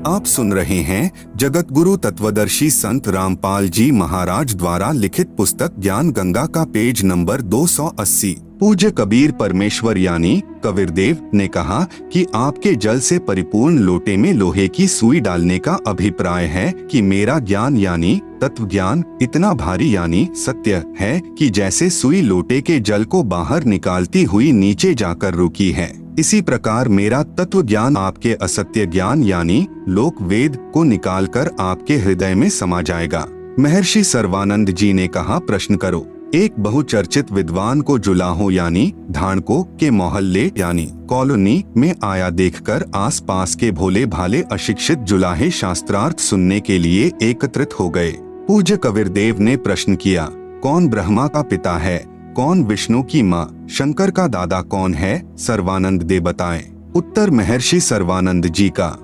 आप सुन रहे हैं जगत गुरु तत्वदर्शी संत रामपाल जी महाराज द्वारा लिखित पुस्तक ज्ञान गंगा का पेज नंबर 280। पूज्य कबीर परमेश्वर यानी कबीरदेव ने कहा कि आपके जल से परिपूर्ण लोटे में लोहे की सुई डालने का अभिप्राय है कि मेरा ज्ञान यानी तत्व ज्ञान इतना भारी यानी सत्य है कि जैसे सुई लोटे के जल को बाहर निकालती हुई नीचे जाकर रुकी है, इसी प्रकार मेरा तत्व ज्ञान आपके असत्य ज्ञान यानी लोक वेद को निकालकर आपके हृदय में समा जाएगा। महर्षि सर्वानंद जी ने कहा, प्रश्न करो। एक बहुचर्चित विद्वान को जुलाहों यानी धानकों के मोहल्ले यानी कॉलोनी में आया देखकर आसपास के भोले भाले अशिक्षित जुलाहे शास्त्रार्थ सुनने के लिए एकत्रित हो गए। पूज्य कबीरदेव ने प्रश्न किया, कौन ब्रह्मा का पिता है, कौन विष्णु की माँ, शंकर का दादा कौन है, सर्वानंद दे बताएं। उत्तर महर्षि सर्वानंद जी का,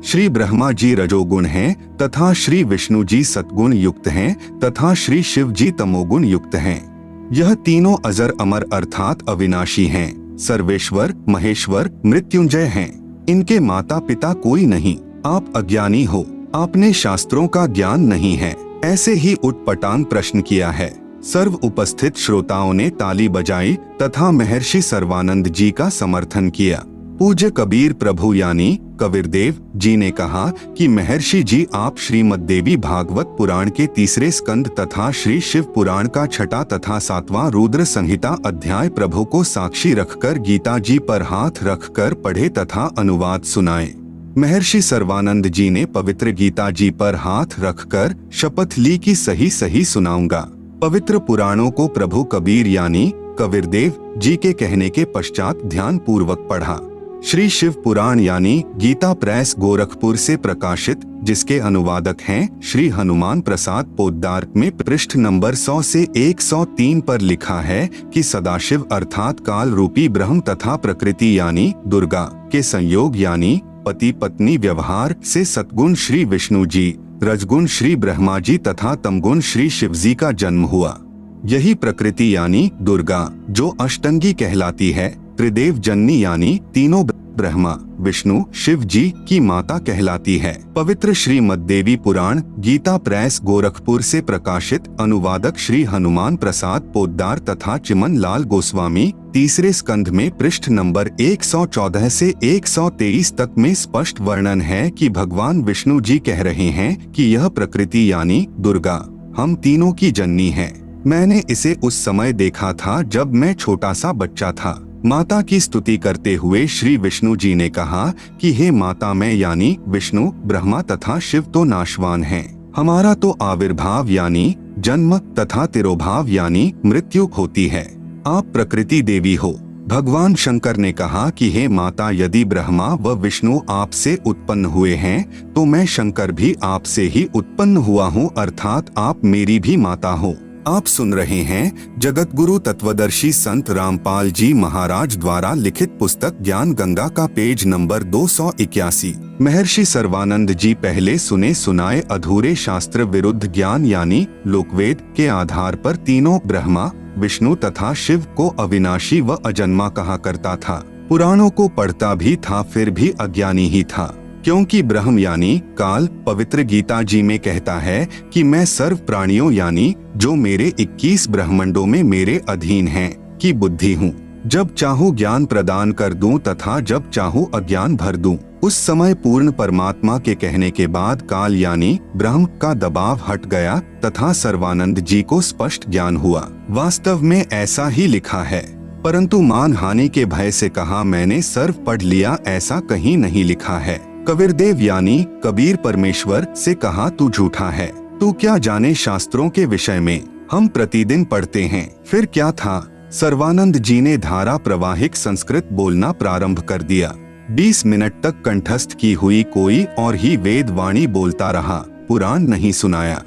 श्री ब्रह्मा जी रजोगुण हैं तथा श्री विष्णु जी सतगुण युक्त हैं तथा श्री शिव जी तमोगुण युक्त हैं। यह तीनों अजर अमर अर्थात अविनाशी हैं, सर्वेश्वर महेश्वर मृत्युंजय हैं। इनके माता पिता कोई नहीं। आप अज्ञानी हो, आपने शास्त्रों का ज्ञान नहीं है, ऐसे ही उटपटांग प्रश्न किया है। सर्व उपस्थित श्रोताओं ने ताली बजाई तथा महर्षि सर्वानंद जी का समर्थन किया। पूज्य कबीर प्रभु यानी कबीरदेव जी ने कहा कि महर्षि जी आप श्रीमद् देवी भागवत पुराण के तीसरे स्कंद तथा श्री शिव पुराण का छठा तथा सातवां रुद्र संहिता अध्याय प्रभु को साक्षी रखकर गीता जी पर हाथ रखकर पढ़े तथा अनुवाद सुनाए। महर्षि सर्वानंद जी ने पवित्र गीता जी पर हाथ रखकर शपथ ली कि सही सही सुनाऊंगा। पवित्र पुराणों को प्रभु कबीर यानी कबीरदेव जी के कहने के पश्चात ध्यान पूर्वक पढ़ा। श्री शिव पुराण यानी गीता प्रेस गोरखपुर से प्रकाशित, जिसके अनुवादक हैं श्री हनुमान प्रसाद पोद्दार में पृष्ठ नंबर 100 से 103 पर लिखा है कि सदाशिव अर्थात काल रूपी ब्रह्म तथा प्रकृति यानी दुर्गा के संयोग यानी पति पत्नी व्यवहार से सतगुण श्री विष्णु जी, रजगुण श्री ब्रह्मा जी तथा तमगुण श्री शिव जी का जन्म हुआ। यही प्रकृति यानी दुर्गा जो अष्टंगी कहलाती है, त्रिदेव जननी यानी तीनों ब्रह्मा विष्णु शिव जी की माता कहलाती है। पवित्र श्रीमद् देवी पुराण गीता प्रेस गोरखपुर से प्रकाशित, अनुवादक श्री हनुमान प्रसाद पोद्दार तथा चिमन लाल गोस्वामी, तीसरे स्कंध में पृष्ठ नंबर 114 से 123 तक में स्पष्ट वर्णन है कि भगवान विष्णु जी कह रहे हैं कि यह प्रकृति यानी दुर्गा हम तीनों की जननी है। मैंने इसे उस समय देखा था जब मैं छोटा सा बच्चा था। माता की स्तुति करते हुए श्री विष्णु जी ने कहा कि हे माता, मैं यानी विष्णु ब्रह्मा तथा शिव तो नाशवान हैं। हमारा तो आविर्भाव यानी जन्म तथा तिरोभाव यानी मृत्यु होती है। आप प्रकृति देवी हो। भगवान शंकर ने कहा कि हे माता, यदि ब्रह्मा व विष्णु आपसे उत्पन्न हुए हैं तो मैं शंकर भी आपसे ही उत्पन्न हुआ हूँ, अर्थात आप मेरी भी माता हो। आप सुन रहे हैं जगत गुरु तत्वदर्शी संत रामपाल जी महाराज द्वारा लिखित पुस्तक ज्ञान गंगा का पेज नंबर 281। महर्षि सर्वानंद जी पहले सुने सुनाए अधूरे शास्त्र विरुद्ध ज्ञान यानी लोकवेद के आधार पर तीनों ब्रह्मा विष्णु तथा शिव को अविनाशी व अजन्मा कहा करता था। पुराणों को पढ़ता भी था फिर भी अज्ञानी ही था, क्योंकि ब्रह्म यानी काल पवित्र गीता जी में कहता है कि मैं सर्व प्राणियों यानी जो मेरे 21 ब्रह्मांडों में मेरे अधीन हैं की बुद्धि हूँ। जब चाहूँ ज्ञान प्रदान कर दूं तथा जब चाहूँ अज्ञान भर दूं। उस समय पूर्ण परमात्मा के कहने के बाद काल यानी ब्रह्म का दबाव हट गया तथा सर्वानंद जी को स्पष्ट ज्ञान हुआ। वास्तव में ऐसा ही लिखा है, परंतु मान हानि के भय से कहा मैंने सर्व पढ़ लिया, ऐसा कहीं नहीं लिखा है। कबीरदेव यानी कबीर परमेश्वर से कहा तू झूठा है, तू क्या जाने शास्त्रों के विषय में, हम प्रतिदिन पढ़ते हैं। फिर क्या था, सर्वानंद जी ने धारा प्रवाहिक संस्कृत बोलना प्रारंभ कर दिया। 20 मिनट तक कंठस्थ की हुई कोई और ही वेद वाणी बोलता रहा, पुराण नहीं सुनाया।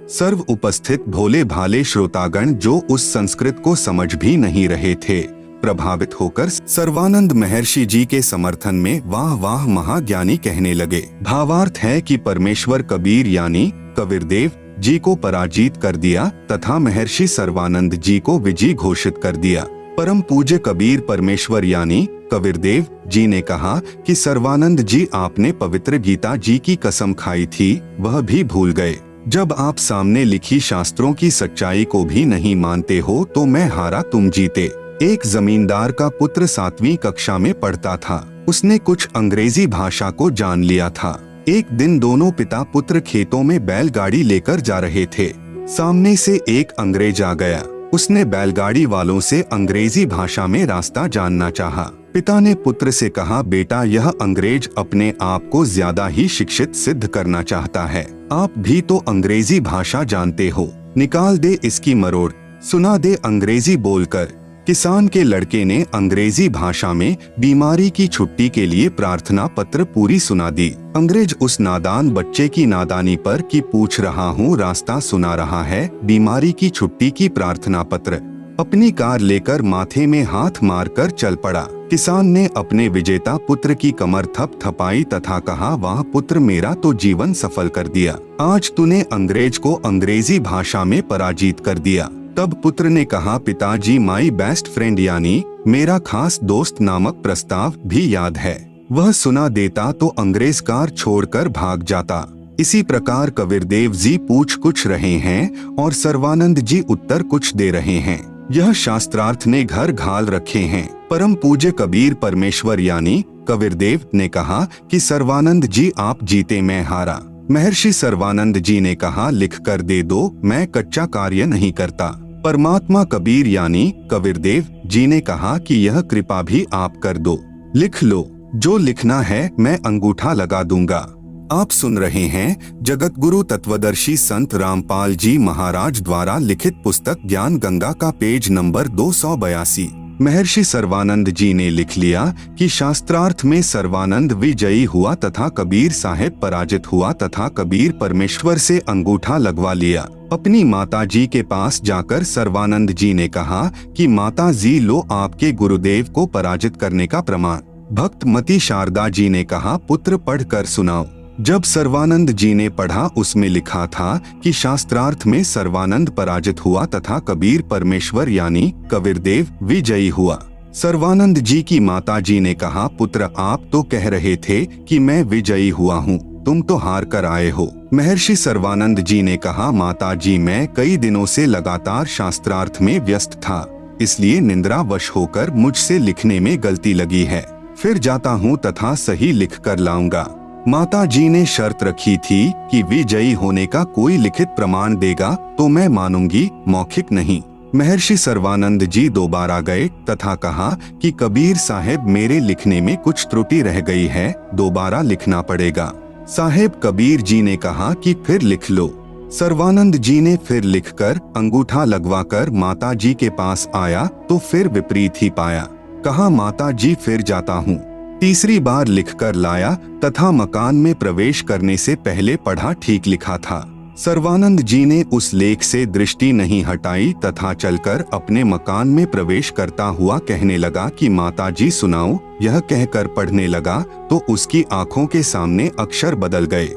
सर्व उपस्थित भोले भाले श्रोतागण जो उस संस्कृत को समझ भी नहीं रहे थे, प्रभावित होकर सर्वानंद महर्षि जी के समर्थन में वाह वाह महाज्ञानी कहने लगे। भावार्थ है कि परमेश्वर कबीर यानी कबीरदेव जी को पराजित कर दिया तथा महर्षि सर्वानंद जी को विजयी घोषित कर दिया। परम पूज्य कबीर परमेश्वर यानी कबीरदेव जी ने कहा कि सर्वानंद जी, आपने पवित्र गीता जी की कसम खाई थी, वह भी भूल गए। जब आप सामने लिखी शास्त्रों की सच्चाई को भी नहीं मानते हो तो मैं हारा, तुम जीते। एक जमींदार का पुत्र 7वीं कक्षा में पढ़ता था। उसने कुछ अंग्रेजी भाषा को जान लिया था। एक दिन दोनों पिता पुत्र खेतों में बैलगाड़ी लेकर जा रहे थे। सामने से एक अंग्रेज आ गया। उसने बैलगाड़ी वालों से अंग्रेजी भाषा में रास्ता जानना चाहा। पिता ने पुत्र से कहा, बेटा, यह अंग्रेज अपने आप को ज्यादा ही शिक्षित सिद्ध करना चाहता है। आप भी तो अंग्रेजी भाषा जानते हो, निकाल दे इसकी मरोड़, सुना दे अंग्रेजी बोलकर। किसान के लड़के ने अंग्रेजी भाषा में बीमारी की छुट्टी के लिए प्रार्थना पत्र पूरी सुना दी। अंग्रेज उस नादान बच्चे की नादानी पर कि पूछ रहा हूँ, रास्ता सुना रहा है, बीमारी की छुट्टी की प्रार्थना पत्र। अपनी कार लेकर माथे में हाथ मारकर चल पड़ा। किसान ने अपने विजेता पुत्र की कमर थपथपाई तथा कहा, वाह पुत्र, मेरा तो जीवन सफल कर दिया। आज तूने अंग्रेज को अंग्रेजी भाषा में पराजित कर दिया। तब पुत्र ने कहा, पिताजी, माई बेस्ट फ्रेंड यानी मेरा खास दोस्त नामक प्रस्ताव भी याद है। वह सुना देता तो अंग्रेज कार छोड़कर भाग जाता। इसी प्रकार कबीरदेव जी पूछ कुछ रहे हैं और सर्वानंद जी उत्तर कुछ दे रहे हैं। यह शास्त्रार्थ ने घर घाल रखे हैं। परम पूज्य कबीर परमेश्वर यानी कबीरदेव ने कहा कि सर्वानंद जी, आप जीते, मैं हारा। महर्षि सर्वानंद जी ने कहा, लिख कर दे दो, मैं कच्चा कार्य नहीं करता। परमात्मा कबीर यानी कबीरदेव जी ने कहा कि यह कृपा भी आप कर दो, लिख लो, जो लिखना है मैं अंगूठा लगा दूंगा। आप सुन रहे हैं जगत गुरु तत्वदर्शी संत रामपाल जी महाराज द्वारा लिखित पुस्तक ज्ञान गंगा का पेज नंबर 282। महर्षि सर्वानंद जी ने लिख लिया कि शास्त्रार्थ में सर्वानंद विजयी हुआ तथा कबीर साहेब पराजित हुआ तथा कबीर परमेश्वर से अंगूठा लगवा लिया। अपनी माता जी के पास जाकर सर्वानंद जी ने कहा कि माता जी, लो आपके गुरुदेव को पराजित करने का प्रमाण। भक्त मती शारदा जी ने कहा, पुत्र पढ़ कर सुनाओ। जब सर्वानंद जी ने पढ़ा, उसमें लिखा था कि शास्त्रार्थ में सर्वानंद पराजित हुआ तथा कबीर परमेश्वर यानी कबीरदेव विजयी हुआ। सर्वानंद जी की माता जी ने कहा, पुत्र, आप तो कह रहे थे कि मैं विजयी हुआ हूँ, तुम तो हार कर आए हो। महर्षि सर्वानंद जी ने कहा, माता जी, मैं कई दिनों से लगातार शास्त्रार्थ में व्यस्त था, इसलिए निंद्रावश होकर मुझसे लिखने में गलती लगी है। फिर जाता हूँ तथा सही लिख कर लाऊंगा। माता जी ने शर्त रखी थी कि विजयी होने का कोई लिखित प्रमाण देगा तो मैं मानूंगी, मौखिक नहीं। महर्षि सर्वानंद जी दोबारा गए तथा कहा कि कबीर साहेब, मेरे लिखने में कुछ त्रुटि रह गई है, दोबारा लिखना पड़ेगा। साहेब कबीर जी ने कहा कि फिर लिख लो। सर्वानंद जी ने फिर लिखकर अंगूठा लगवाकर माता जी के पास आया तो फिर विपरीत ही पाया। कहा, माता जी, फिर जाता हूँ। तीसरी बार लिखकर लाया तथा मकान में प्रवेश करने से पहले पढ़ा, ठीक लिखा था। सर्वानंद जी ने उस लेख से दृष्टि नहीं हटाई तथा चलकर अपने मकान में प्रवेश करता हुआ कहने लगा कि माता जी सुनाओ। यह कहकर पढ़ने लगा तो उसकी आंखों के सामने अक्षर बदल गए।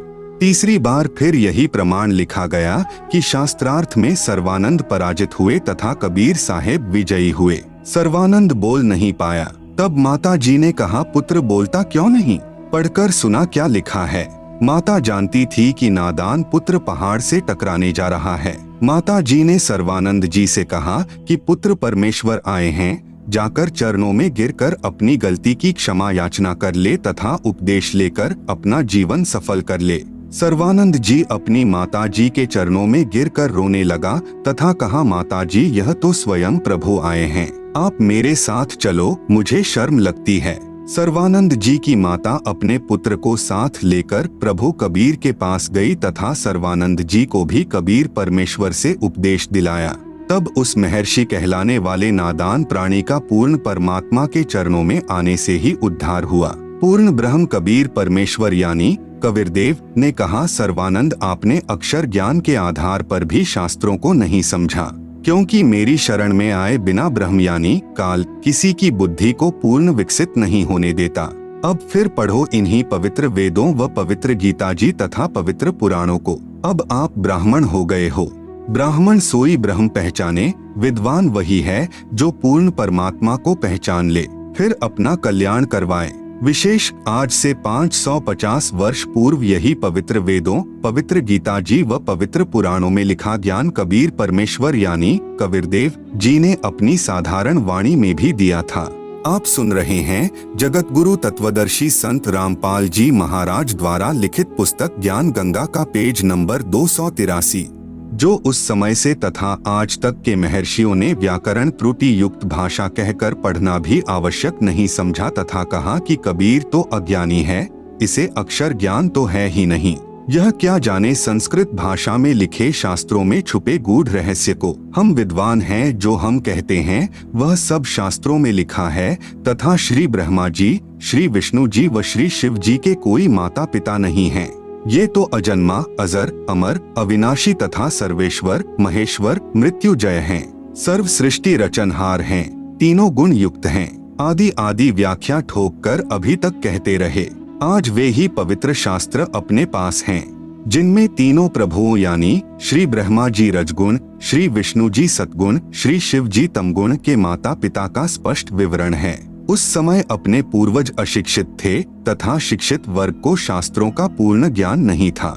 तीसरी बार फिर यही प्रमाण लिखा गया कि शास्त्रार्थ में सर्वानंद पराजित हुए तथा कबीर साहेब विजयी हुए। सर्वानंद बोल नहीं पाया। तब माता जी ने कहा, पुत्र बोलता क्यों नहीं, पढ़कर सुना क्या लिखा है। माता जानती थी कि नादान पुत्र पहाड़ से टकराने जा रहा है। माता जी ने सर्वानंद जी से कहा कि पुत्र परमेश्वर आए हैं, जाकर चरणों में गिरकर अपनी गलती की क्षमा याचना कर ले तथा उपदेश लेकर अपना जीवन सफल कर ले। सर्वानंद जी अपनी माता जी के चरणों में गिरकर रोने लगा तथा कहा, माता जी, यह तो स्वयं प्रभु आए हैं, आप मेरे साथ चलो, मुझे शर्म लगती है। सर्वानंद जी की माता अपने पुत्र को साथ लेकर प्रभु कबीर के पास गई तथा सर्वानंद जी को भी कबीर परमेश्वर से उपदेश दिलाया। तब उस महर्षि कहलाने वाले नादान प्राणी का पूर्ण परमात्मा के चरणों में आने से ही उद्धार हुआ। पूर्ण ब्रह्म कबीर परमेश्वर यानी कबीरदेव ने कहा, सर्वानंद, आपने अक्षर ज्ञान के आधार पर भी शास्त्रों को नहीं समझा, क्योंकि मेरी शरण में आए बिना ब्रह्म यानी काल किसी की बुद्धि को पूर्ण विकसित नहीं होने देता। अब फिर पढ़ो इन्हीं पवित्र वेदों व पवित्र गीता जी तथा पवित्र पुराणों को। अब आप ब्राह्मण हो गए हो। ब्राह्मण सोई ब्रह्म पहचाने, विद्वान वही है जो पूर्ण परमात्मा को पहचान ले। फिर अपना कल्याण करवाएं। विशेष आज से 550 वर्ष पूर्व यही पवित्र वेदों, पवित्र गीता जी व पवित्र पुराणों में लिखा ज्ञान कबीर परमेश्वर यानी कबीरदेव जी ने अपनी साधारण वाणी में भी दिया था। आप सुन रहे हैं जगत गुरु तत्वदर्शी संत रामपाल जी महाराज द्वारा लिखित पुस्तक ज्ञान गंगा का पेज नंबर 283, जो उस समय से तथा आज तक के महर्षियों ने व्याकरण त्रुटि युक्त भाषा कहकर पढ़ना भी आवश्यक नहीं समझा तथा कहा कि कबीर तो अज्ञानी है, इसे अक्षर ज्ञान तो है ही नहीं। यह क्या जाने संस्कृत भाषा में लिखे शास्त्रों में छुपे गूढ़ रहस्य को। हम विद्वान हैं, जो हम कहते हैं वह सब शास्त्रों में लिखा है तथा श्री ब्रह्मा जी, श्री विष्णु जी व श्री शिव जी के कोई माता पिता नहीं हैं। ये तो अजन्मा, अजर, अमर, अविनाशी तथा सर्वेश्वर, महेश्वर, मृत्युजय हैं, सर्व सृष्टि रचनहार हैं, तीनों गुण युक्त हैं, आदि आदि व्याख्या ठोक कर अभी तक कहते रहे। आज वे ही पवित्र शास्त्र अपने पास हैं, जिनमें तीनों प्रभुओं यानी श्री ब्रह्मा जी रजगुण, श्री विष्णु जी सतगुण, श्री शिव जी तमगुण के माता पिता का स्पष्ट विवरण है। उस समय अपने पूर्वज अशिक्षित थे तथा शिक्षित वर्ग को शास्त्रों का पूर्ण ज्ञान नहीं था।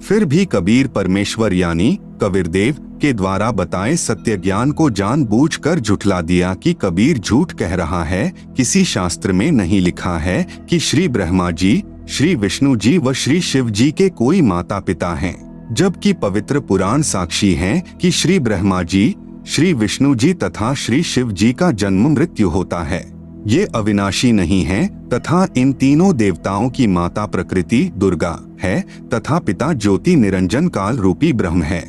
फिर भी कबीर परमेश्वर यानी कबीरदेव के द्वारा बताए सत्य ज्ञान को जानबूझकर झुठला दिया कि कबीर झूठ कह रहा है। किसी शास्त्र में नहीं लिखा है कि श्री ब्रह्मा जी, श्री विष्णु जी व श्री शिव जी के कोई माता पिता हैं, जबकि पवित्र पुराण साक्षी हैं कि श्री ब्रह्मा जी, श्री विष्णु जी तथा श्री शिव जी का जन्म मृत्यु होता है। ये अविनाशी नहीं है तथा इन तीनों देवताओं की माता प्रकृति दुर्गा है तथा पिता ज्योति निरंजन काल रूपी ब्रह्म है।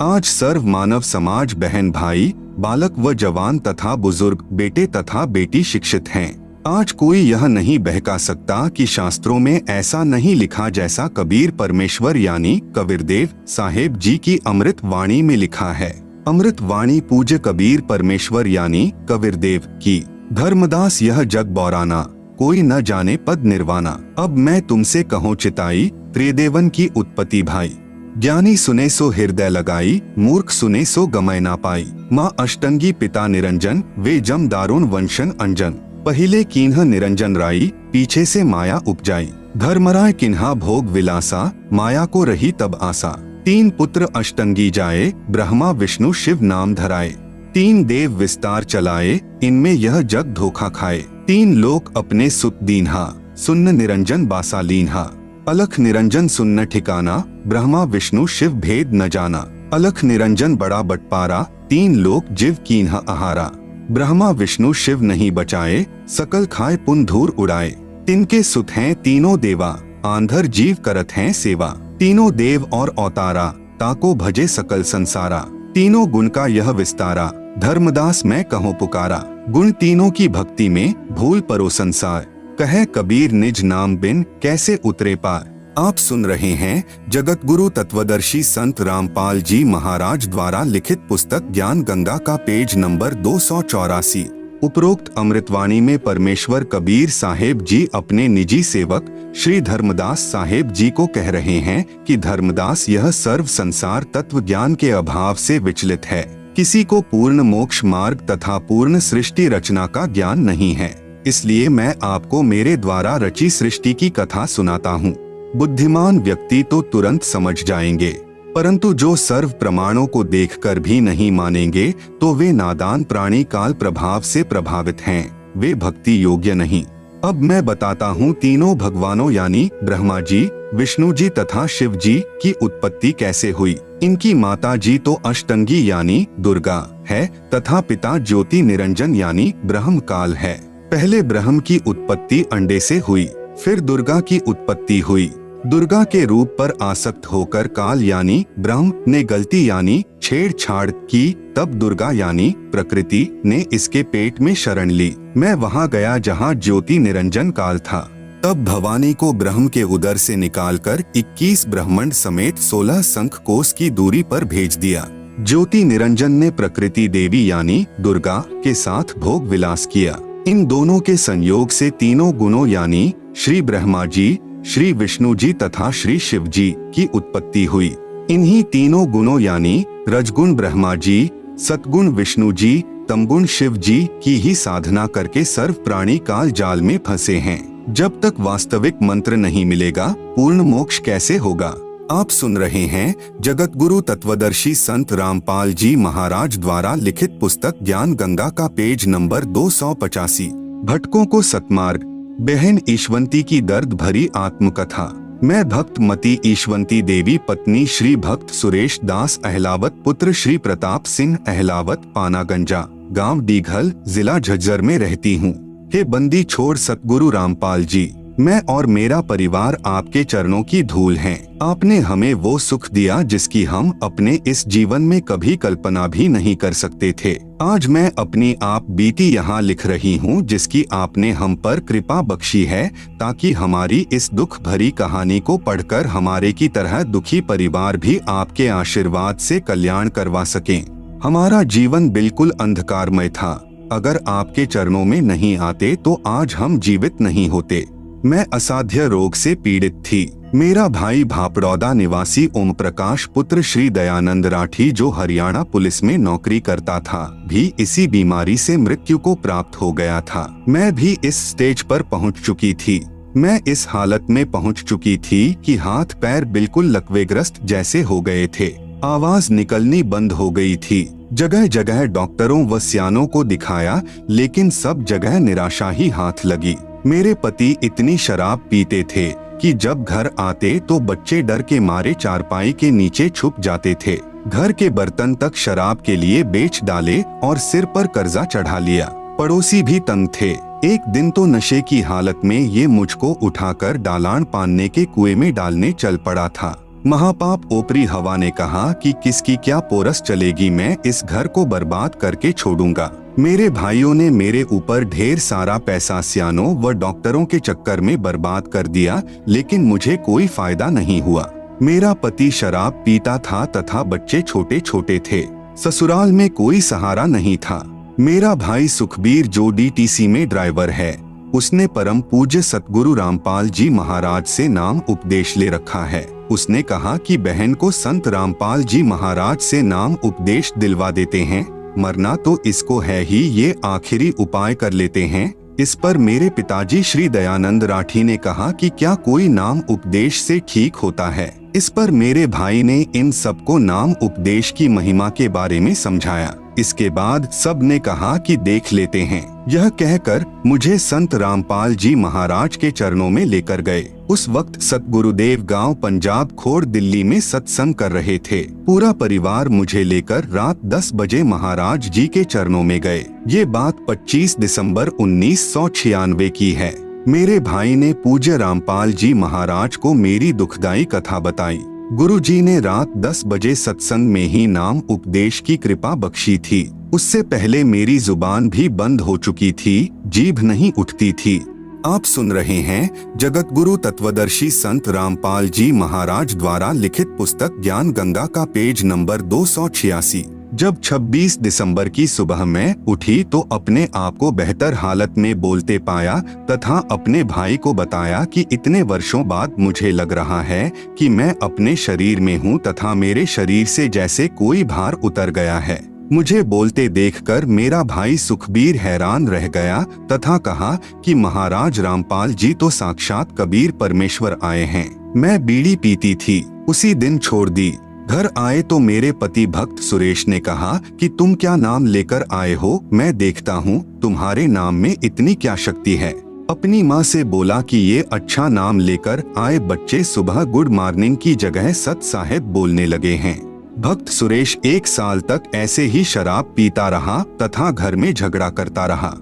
आज सर्व मानव समाज, बहन भाई, बालक व जवान तथा बुजुर्ग, बेटे तथा बेटी शिक्षित हैं। आज कोई यह नहीं बहका सकता कि शास्त्रों में ऐसा नहीं लिखा जैसा कबीर परमेश्वर यानी कबीरदेव साहेब जी की अमृत वाणी में लिखा है। अमृत वाणी पूज्य कबीर परमेश्वर यानी कबीरदेव की। धर्मदास यह जग बौराना, कोई न जाने पद निर्वाणा। अब मैं तुमसे कहूँ चिताई, त्रिदेवन की उत्पत्ति भाई। ज्ञानी सुने सो हृदय लगाई, मूर्ख सुने सो गमय ना पाई। माँ अष्टंगी पिता निरंजन, वे जम दारुण वंशन अंजन। पहिले कीन्ह निरंजन राई, पीछे से माया उपजाई। धर्मराय किन्हा भोग विलासा, माया को रही तब आसा। तीन पुत्र अष्टंगी जाए, ब्रह्मा विष्णु शिव नाम धराए। तीन देव विस्तार चलाए, इनमें यह जग धोखा खाए। तीन लोक अपने सुत दीन्हा, सुन्न निरंजन बासा लीन्हा। अलख निरंजन सुन्न ठिकाना, ब्रह्मा विष्णु शिव भेद न जाना। अलख निरंजन बड़ा बटपारा, तीन लोक जिव कीन्हा आहारा। ब्रह्मा विष्णु शिव नहीं बचाए, सकल खाए पुन धूर उड़ाए। तिनके सुत हैं तीनों देवा, आंधर जीव करत हैं सेवा। तीनों देव और अवतारा, ताको भजे सकल संसारा। तीनों गुण का यह विस्तारा, धर्मदास मैं कहूँ पुकारा। गुण तीनों की भक्ति में, भूल परो संसार। कहे कबीर निज नाम बिन, कैसे उतरे पार। आप सुन रहे हैं जगत गुरु तत्वदर्शी संत रामपाल जी महाराज द्वारा लिखित पुस्तक ज्ञान गंगा का पेज नंबर 284। उपरोक्त अमृतवाणी में परमेश्वर कबीर साहेब जी अपने निजी सेवक श्री धर्मदास साहेब जी को कह रहे हैं कि धर्मदास, यह सर्व संसार तत्व ज्ञान के अभाव से विचलित है। किसी को पूर्ण मोक्ष मार्ग तथा पूर्ण सृष्टि रचना का ज्ञान नहीं है। इसलिए मैं आपको मेरे द्वारा रची सृष्टि की कथा सुनाता हूँ। बुद्धिमान व्यक्ति तो तुरंत समझ जाएंगे, परंतु जो सर्व प्रमाणों को देखकर भी नहीं मानेंगे तो वे नादान प्राणी काल प्रभाव से प्रभावित हैं, वे भक्ति योग्य नहीं। अब मैं बताता हूँ तीनों भगवानों यानी ब्रह्मा जी, विष्णु जी तथा शिव जी की उत्पत्ति कैसे हुई। इनकी माता जी तो अष्टंगी यानी दुर्गा है तथा पिता ज्योति निरंजन यानी ब्रह्म काल है। पहले ब्रह्म की उत्पत्ति अंडे से हुई, फिर दुर्गा की उत्पत्ति हुई। दुर्गा के रूप पर आसक्त होकर काल यानी ब्रह्म ने गलती यानी छेड़छाड़ की, तब दुर्गा यानी प्रकृति ने इसके पेट में शरण ली। मैं वहां गया जहां ज्योति निरंजन काल था। तब भवानी को ब्रह्म के उदर से निकालकर 21 ब्रह्मांड समेत 16 शंख कोस की दूरी पर भेज दिया। ज्योति निरंजन ने प्रकृति देवी यानी दुर्गा के साथ भोग विलास किया। इन दोनों के संयोग से तीनों गुणों यानी श्री ब्रह्मा जी, श्री विष्णु जी तथा श्री शिव जी की उत्पत्ति हुई। इन्हीं तीनों गुणों यानी रजगुण ब्रह्मा जी, सतगुण विष्णु जी तमगुण शिव जी की ही साधना करके सर्व प्राणी काल जाल में फंसे हैं। जब तक वास्तविक मंत्र नहीं मिलेगा पूर्ण मोक्ष कैसे होगा। आप सुन रहे हैं जगत गुरु तत्वदर्शी संत रामपाल जी महाराज द्वारा लिखित पुस्तक ज्ञान गंगा का पेज नंबर 285, भटकों को सतमार्ग, बहन ईशवंती की दर्द भरी आत्मकथा। मैं भक्त मती ईशवंती देवी पत्नी श्री भक्त सुरेश दास अहलावत पुत्र श्री प्रताप सिंह अहलावत पानागंजा गांव डीघल जिला झज्जर में रहती हूँ। हे बंदी छोड़ सतगुरु रामपाल जी, मैं और मेरा परिवार आपके चरणों की धूल हैं। आपने हमें वो सुख दिया जिसकी हम अपने इस जीवन में कभी कल्पना भी नहीं कर सकते थे। आज मैं अपनी आप बीती यहाँ लिख रही हूँ जिसकी आपने हम पर कृपा बख्शी है, ताकि हमारी इस दुख भरी कहानी को पढ़कर हमारे की तरह दुखी परिवार भी आपके आशीर्वाद से कल्याण करवा सकें। हमारा जीवन बिल्कुल अंधकारमय था। अगर आपके चरणों में नहीं आते तो आज हम जीवित नहीं होते। मैं असाध्य रोग से पीड़ित थी। मेरा भाई भापड़ौदा निवासी ओम प्रकाश पुत्र श्री दयानंद राठी जो हरियाणा पुलिस में नौकरी करता था, भी इसी बीमारी से मृत्यु को प्राप्त हो गया था। मैं भी इस स्टेज पर पहुंच चुकी थी। मैं इस हालत में पहुंच चुकी थी कि हाथ पैर बिल्कुल लकवेग्रस्त जैसे हो गए थे। आवाज निकलनी बंद हो गई थी। जगह जगह डॉक्टरों व सियानों को दिखाया, लेकिन सब जगह निराशा ही हाथ लगी। मेरे पति इतनी शराब पीते थे कि जब घर आते तो बच्चे डर के मारे चारपाई के नीचे छुप जाते थे। घर के बर्तन तक शराब के लिए बेच डाले और सिर पर कर्जा चढ़ा लिया। पड़ोसी भी तंग थे। एक दिन तो नशे की हालत में ये मुझको उठाकर डालान पानने के कुएं में डालने चल पड़ा था। महापाप ओपरी हवा ने कहा कि किसकी क्या पोरस चलेगी, मैं इस घर को बर्बाद करके छोड़ूंगा। मेरे भाइयों ने मेरे ऊपर ढेर सारा पैसा सियानों व डॉक्टरों के चक्कर में बर्बाद कर दिया, लेकिन मुझे कोई फायदा नहीं हुआ। मेरा पति शराब पीता था तथा बच्चे छोटे छोटे थे। ससुराल में कोई सहारा नहीं था। मेरा भाई सुखबीर जो डीटीसी में ड्राइवर है, उसने परम पूज्य सतगुरु रामपाल जी महाराज से नाम उपदेश ले रखा है। उसने कहा कि बहन को संत रामपाल जी महाराज से नाम उपदेश दिलवा देते हैं, मरना तो इसको है ही, ये आखिरी उपाय कर लेते हैं। इस पर मेरे पिताजी श्री दयानंद राठी ने कहा कि क्या कोई नाम उपदेश से ठीक होता है। इस पर मेरे भाई ने इन सबको नाम उपदेश की महिमा के बारे में समझाया। इसके बाद सब ने कहा कि देख लेते हैं। यह कहकर मुझे संत रामपाल जी महाराज के चरणों में लेकर गए। उस वक्त सतगुरुदेव गांव पंजाब खोड़ दिल्ली में सत्संग कर रहे थे। पूरा परिवार मुझे लेकर रात 10 बजे महाराज जी के चरणों में गए। ये बात 25 दिसंबर 1996 की है। मेरे भाई ने पूज्य रामपाल जी महाराज को मेरी दुखदाई कथा बताई। गुरुजी ने रात 10 बजे सत्संग में ही नाम उपदेश की कृपा बख्शी थी। उससे पहले मेरी जुबान भी बंद हो चुकी थी, जीभ नहीं उठती थी। आप सुन रहे हैं जगत गुरु तत्वदर्शी संत रामपाल जी महाराज द्वारा लिखित पुस्तक ज्ञान गंगा का पेज नंबर 286। जब 26 दिसंबर की सुबह में उठी तो अपने आप को बेहतर हालत में बोलते पाया तथा अपने भाई को बताया कि इतने वर्षों बाद मुझे लग रहा है कि मैं अपने शरीर में हूँ तथा मेरे शरीर से जैसे कोई भार उतर गया है। मुझे बोलते देखकर मेरा भाई सुखबीर हैरान रह गया तथा कहा कि महाराज रामपाल जी तो साक्षात कबीर परमेश्वर आए हैं। मैं बीड़ी पीती थी, उसी दिन छोड़ दी। घर आए तो मेरे पति भक्त सुरेश ने कहा कि तुम क्या नाम लेकर आए हो, मैं देखता हूँ तुम्हारे नाम में इतनी क्या शक्ति है। अपनी माँ से बोला कि ये अच्छा नाम लेकर आए बच्चे सुबह गुड मॉर्निंग की जगह सत साहेब बोलने लगे हैं। भक्त सुरेश 1 साल तक ऐसे ही शराब पीता रहा तथा घर में झगड़ा करता रहा।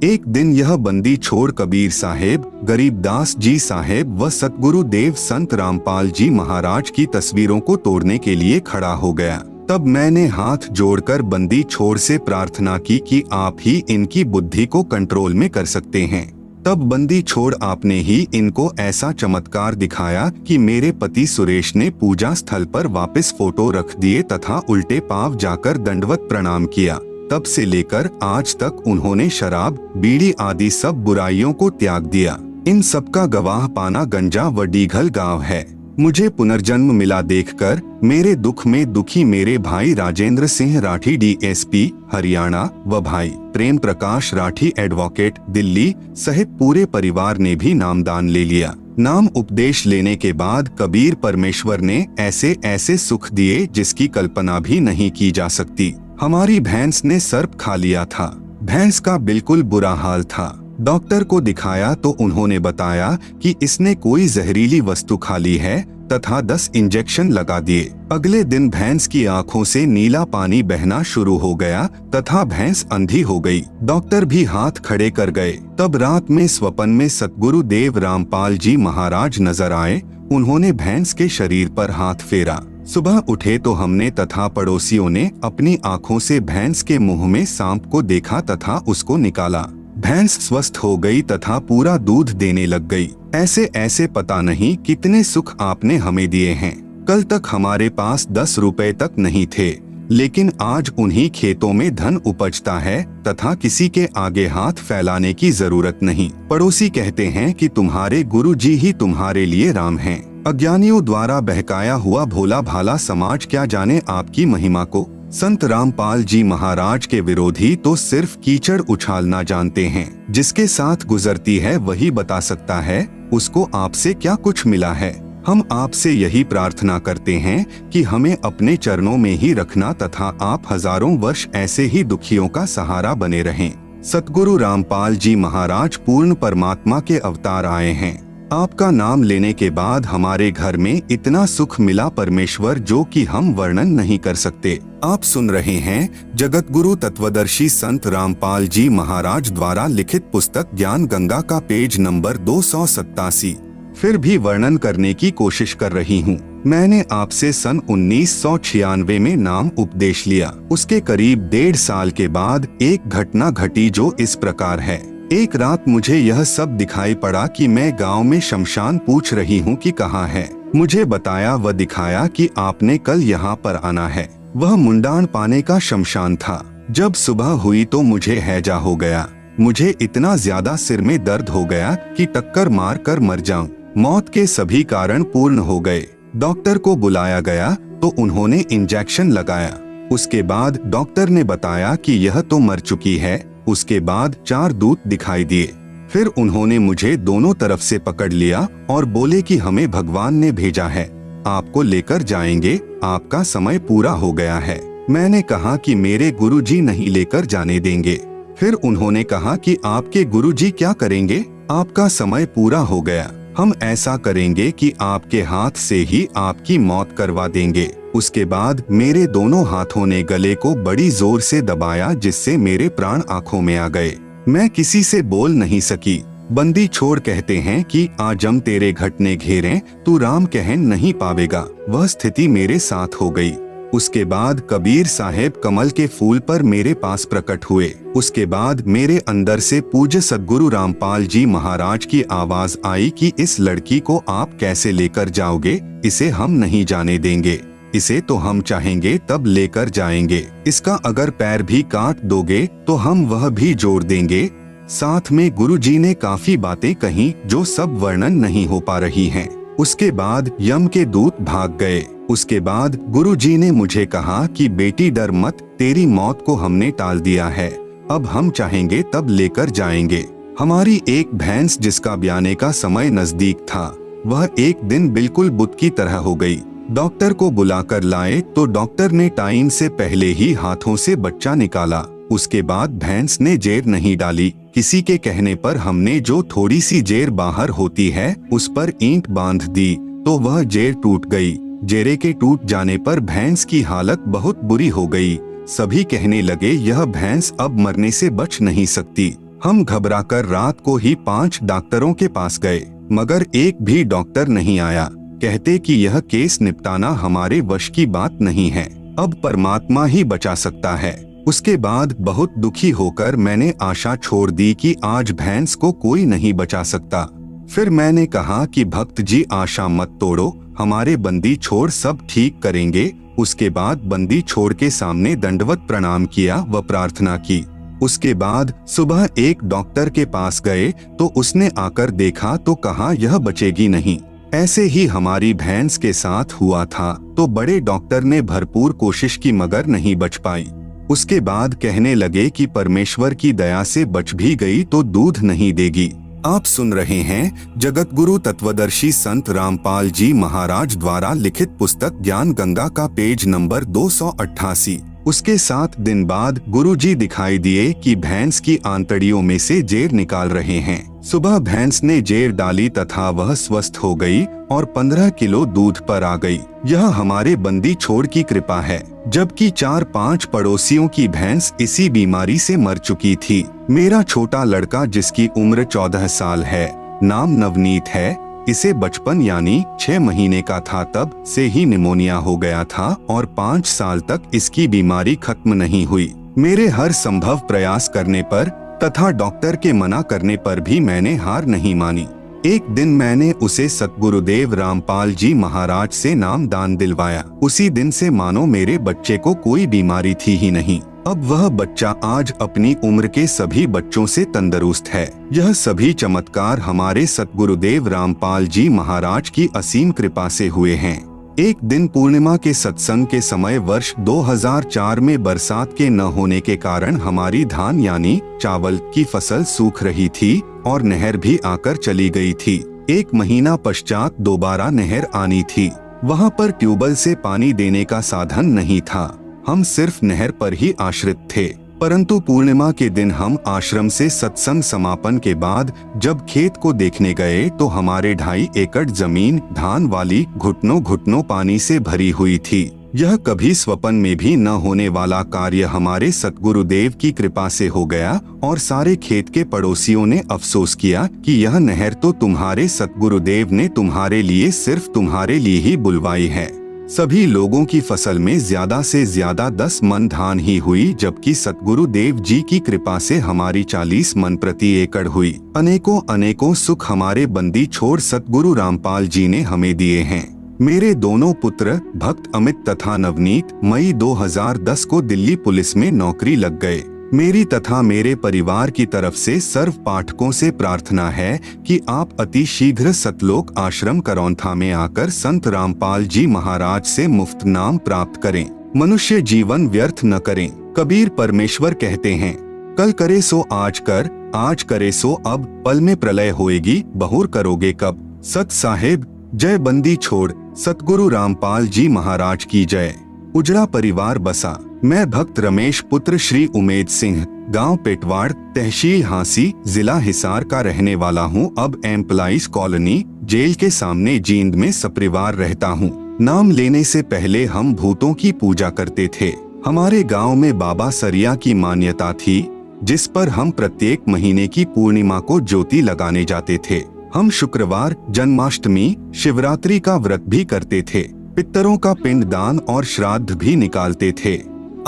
एक दिन यह बंदी छोड़ कबीर साहेब, गरीबदास जी साहेब व सतगुरु देव संत रामपाल जी महाराज की तस्वीरों को तोड़ने के लिए खड़ा हो गया। तब मैंने हाथ जोड़कर बंदी छोड़ से प्रार्थना की कि आप ही इनकी बुद्धि को कंट्रोल में कर सकते हैं। तब बंदी छोड़ आपने ही इनको ऐसा चमत्कार दिखाया कि मेरे पति सुरेश ने पूजा स्थल पर वापस फोटो रख दिए तथा उल्टे पांव जाकर दंडवत प्रणाम किया। तब से लेकर आज तक उन्होंने शराब, बीड़ी आदि सब बुराइयों को त्याग दिया। इन सब का गवाह पानागंजा व डीघल गांव है। मुझे पुनर्जन्म मिला देखकर मेरे दुख में दुखी मेरे भाई राजेंद्र सिंह राठी DSP हरियाणा व भाई प्रेम प्रकाश राठी एडवोकेट दिल्ली सहित पूरे परिवार ने भी नामदान ले लिया। नाम उपदेश लेने के बाद कबीर परमेश्वर ने ऐसे ऐसे सुख दिए जिसकी कल्पना भी नहीं की जा सकती। हमारी भैंस ने सर्प खा लिया था। भैंस का बिल्कुल बुरा हाल था। डॉक्टर को दिखाया तो उन्होंने बताया कि इसने कोई जहरीली वस्तु खा ली है तथा 10 इंजेक्शन लगा दिए। अगले दिन भैंस की आंखों से नीला पानी बहना शुरू हो गया तथा भैंस अंधी हो गई। डॉक्टर भी हाथ खड़े कर गए। तब रात में स्वप्न में सतगुरु देव रामपाल जी महाराज नजर आए। उन्होंने भैंस के शरीर पर हाथ फेरा। सुबह उठे तो हमने तथा पड़ोसियों ने अपनी आंखों से भैंस के मुंह में सांप को देखा तथा उसको निकाला। भैंस स्वस्थ हो गई तथा पूरा दूध देने लग गई। ऐसे ऐसे पता नहीं कितने सुख आपने हमें दिए हैं। कल तक हमारे पास 10 रुपए तक नहीं थे, लेकिन आज उन्हीं खेतों में धन उपजता है तथा किसी के आगे हाथ फैलाने की जरूरत नहीं। पड़ोसी कहते हैं कि तुम्हारे गुरुजी ही तुम्हारे लिए राम हैं। अज्ञानियों द्वारा बहकाया हुआ भोला भाला समाज क्या जाने आपकी महिमा को। संत रामपाल जी महाराज के विरोधी तो सिर्फ कीचड़ उछालना जानते हैं। जिसके साथ गुजरती है वही बता सकता है उसको आपसे क्या कुछ मिला है। हम आपसे यही प्रार्थना करते हैं कि हमें अपने चरणों में ही रखना तथा आप हजारों वर्ष ऐसे ही दुखियों का सहारा बने रहें। सतगुरु रामपाल जी महाराज पूर्ण परमात्मा के अवतार आए हैं। आपका नाम लेने के बाद हमारे घर में इतना सुख मिला परमेश्वर जो कि हम वर्णन नहीं कर सकते। आप सुन रहे हैं जगत गुरु तत्वदर्शी संत रामपाल जी महाराज द्वारा लिखित पुस्तक ज्ञान गंगा का पेज नंबर 287। फिर भी वर्णन करने की कोशिश कर रही हूँ। मैंने आपसे सन 1996 में नाम उपदेश लिया। उसके करीब 1.5 साल के बाद एक घटना घटी जो इस प्रकार है। एक रात मुझे यह सब दिखाई पड़ा कि मैं गांव में शमशान पूछ रही हूँ कि कहाँ है। मुझे बताया व दिखाया कि आपने कल यहाँ पर आना है। वह मुंडान पाने का शमशान था। जब सुबह हुई तो मुझे हैजा हो गया। मुझे इतना ज्यादा सिर में दर्द हो गया कि टक्कर मार कर मर जाऊं। मौत के सभी कारण पूर्ण हो गए। डॉक्टर को बुलाया गया तो उन्होंने इंजेक्शन लगाया। उसके बाद डॉक्टर ने बताया कि यह तो मर चुकी है। उसके बाद 4 दूत दिखाई दिए। फिर उन्होंने मुझे दोनों तरफ से पकड़ लिया और बोले कि हमें भगवान ने भेजा है, आपको लेकर जाएंगे, आपका समय पूरा हो गया है। मैंने कहा कि मेरे गुरुजी नहीं लेकर जाने देंगे। फिर उन्होंने कहा कि आपके गुरुजी क्या करेंगे, आपका समय पूरा हो गया, हम ऐसा करेंगे कि आपके हाथ से ही आपकी मौत करवा देंगे। उसके बाद मेरे दोनों हाथों ने गले को बड़ी जोर से दबाया जिससे मेरे प्राण आंखों में आ गए। मैं किसी से बोल नहीं सकी। बंदी छोड़ कहते हैं कि आजम तेरे घटने घेरे तू राम कह नहीं पावेगा। वह स्थिति मेरे साथ हो गई। उसके बाद कबीर साहेब कमल के फूल पर मेरे पास प्रकट हुए। उसके बाद मेरे अंदर से पूज्य सद्गुरु रामपाल जी महाराज की आवाज आई कि इस लड़की को आप कैसे लेकर जाओगे, इसे हम नहीं जाने देंगे, इसे तो हम चाहेंगे तब लेकर जाएंगे, इसका अगर पैर भी काट दोगे तो हम वह भी जोड़ देंगे। साथ में गुरुजी ने काफी बातें कही जो सब वर्णन नहीं हो पा रही हैं। उसके बाद यम के दूत भाग गए। उसके बाद गुरुजी ने मुझे कहा कि बेटी डर मत, तेरी मौत को हमने टाल दिया है, अब हम चाहेंगे तब लेकर जाएंगे। हमारी एक भैंस जिसका ब्याने का समय नजदीक था, वह एक दिन बिल्कुल बुत की तरह हो गई। डॉक्टर को बुलाकर लाए तो डॉक्टर ने टाइम से पहले ही हाथों से बच्चा निकाला। उसके बाद भैंस ने जेर नहीं डाली। किसी के कहने पर हमने जो थोड़ी सी जेर बाहर होती है उस पर ईंट बांध दी तो वह जेर टूट गई। जेरे के टूट जाने पर भैंस की हालत बहुत बुरी हो गई। सभी कहने लगे यह भैंस अब मरने से बच नहीं सकती। हम घबराकर रात को ही 5 डॉक्टरों के पास गए, मगर एक भी डॉक्टर नहीं आया। कहते कि यह केस निपटाना हमारे वश की बात नहीं है, अब परमात्मा ही बचा सकता है। उसके बाद बहुत दुखी होकर मैंने आशा छोड़ दी कि आज भैंस को कोई नहीं बचा सकता। फिर मैंने कहा कि भक्त जी आशा मत तोड़ो, हमारे बंदी छोड़ सब ठीक करेंगे। उसके बाद बंदी छोड़ के सामने दंडवत प्रणाम किया व प्रार्थना की। उसके बाद सुबह एक डॉक्टर के पास गए तो उसने आकर देखा तो कहा यह बचेगी नहीं। ऐसे ही हमारी भैंस के साथ हुआ था। तो बड़े डॉक्टर ने भरपूर कोशिश की मगर नहीं बच पाई। उसके बाद कहने लगे कि परमेश्वर की दया से बच भी गई तो दूध नहीं देगी। आप सुन रहे हैं जगत गुरु तत्वदर्शी संत रामपाल जी महाराज द्वारा लिखित पुस्तक ज्ञान गंगा का पेज नंबर 288। उसके 7 दिन बाद गुरुजी दिखाई दिए कि भैंस की आंतड़ियों में से जेर निकाल रहे हैं। सुबह भैंस ने जेर डाली तथा वह स्वस्थ हो गई और 15 किलो दूध पर आ गई। यह हमारे बंदी छोड़ की कृपा है, जबकि 4-5 पड़ोसियों की भैंस इसी बीमारी से मर चुकी थी। मेरा छोटा लड़का जिसकी उम्र 14 साल है, नाम नवनीत है, इसे बचपन यानी 6 महीने का था तब से ही निमोनिया हो गया था और 5 साल तक इसकी बीमारी खत्म नहीं हुई। मेरे हर संभव प्रयास करने पर तथा डॉक्टर के मना करने पर भी मैंने हार नहीं मानी। एक दिन मैंने उसे सतगुरुदेव रामपाल जी महाराज से नाम दान दिलवाया। उसी दिन से मानो मेरे बच्चे को कोई बीमारी थी ही नहीं। अब वह बच्चा आज अपनी उम्र के सभी बच्चों से तंदुरुस्त है। यह सभी चमत्कार हमारे सतगुरुदेव रामपाल जी महाराज की असीम कृपा से हुए हैं। एक दिन पूर्णिमा के सत्संग के समय वर्ष 2004 में बरसात के न होने के कारण हमारी धान यानी चावल की फसल सूख रही थी और नहर भी आकर चली गई थी। 1 महीना पश्चात दोबारा नहर आनी थी। वहाँ पर ट्यूबवेल से पानी देने का साधन नहीं था। हम सिर्फ नहर पर ही आश्रित थे। परंतु पूर्णिमा के दिन हम आश्रम से सत्संग समापन के बाद जब खेत को देखने गए तो हमारे 2.5 एकड़ जमीन धान वाली घुटनों घुटनों पानी से भरी हुई थी। यह कभी स्वप्न में भी न होने वाला कार्य हमारे सतगुरुदेव की कृपा से हो गया और सारे खेत के पड़ोसियों ने अफसोस किया कि यह नहर तो तुम्हारे सतगुरुदेव ने तुम्हारे लिए सिर्फ तुम्हारे लिए ही बुलवाई है। सभी लोगों की फसल में ज्यादा से ज्यादा 10 मन धान ही हुई, जबकि सतगुरुदेव जी की कृपा से हमारी 40 मन प्रति एकड़ हुई। अनेकों अनेकों सुख हमारे बंदी छोड़ सतगुरु रामपाल जी ने हमें दिए हैं। मेरे दोनों पुत्र भक्त अमित तथा नवनीत मई 2010 को दिल्ली पुलिस में नौकरी लग गए। मेरी तथा मेरे परिवार की तरफ से सर्व पाठकों से प्रार्थना है कि आप अति शीघ्र सतलोक आश्रम करौंथा में आकर संत रामपाल जी महाराज से मुफ्त नाम प्राप्त करें। मनुष्य जीवन व्यर्थ न करें। कबीर परमेश्वर कहते हैं, कल करे सो आज कर, आज करे सो अब, पल में प्रलय होएगी, बहुर करोगे कब। सत साहेब जय। बंदी छोड़ सतगुरु रामपाल जी महाराज की जय। उजड़ा परिवार बसा। मैं भक्त रमेश पुत्र श्री उमेद सिंह, गांव पेटवाड़, तहसील हांसी, जिला हिसार का रहने वाला हूं। अब एम्प्लॉइज कॉलोनी जेल के सामने जींद में सपरिवार रहता हूं। नाम लेने से पहले हम भूतों की पूजा करते थे। हमारे गांव में बाबा सरिया की मान्यता थी, जिस पर हम प्रत्येक महीने की पूर्णिमा को ज्योति लगाने जाते थे। हम शुक्रवार, जन्माष्टमी, शिवरात्रि का व्रत भी करते थे। पितरों का पिंडदान और श्राद्ध भी निकालते थे।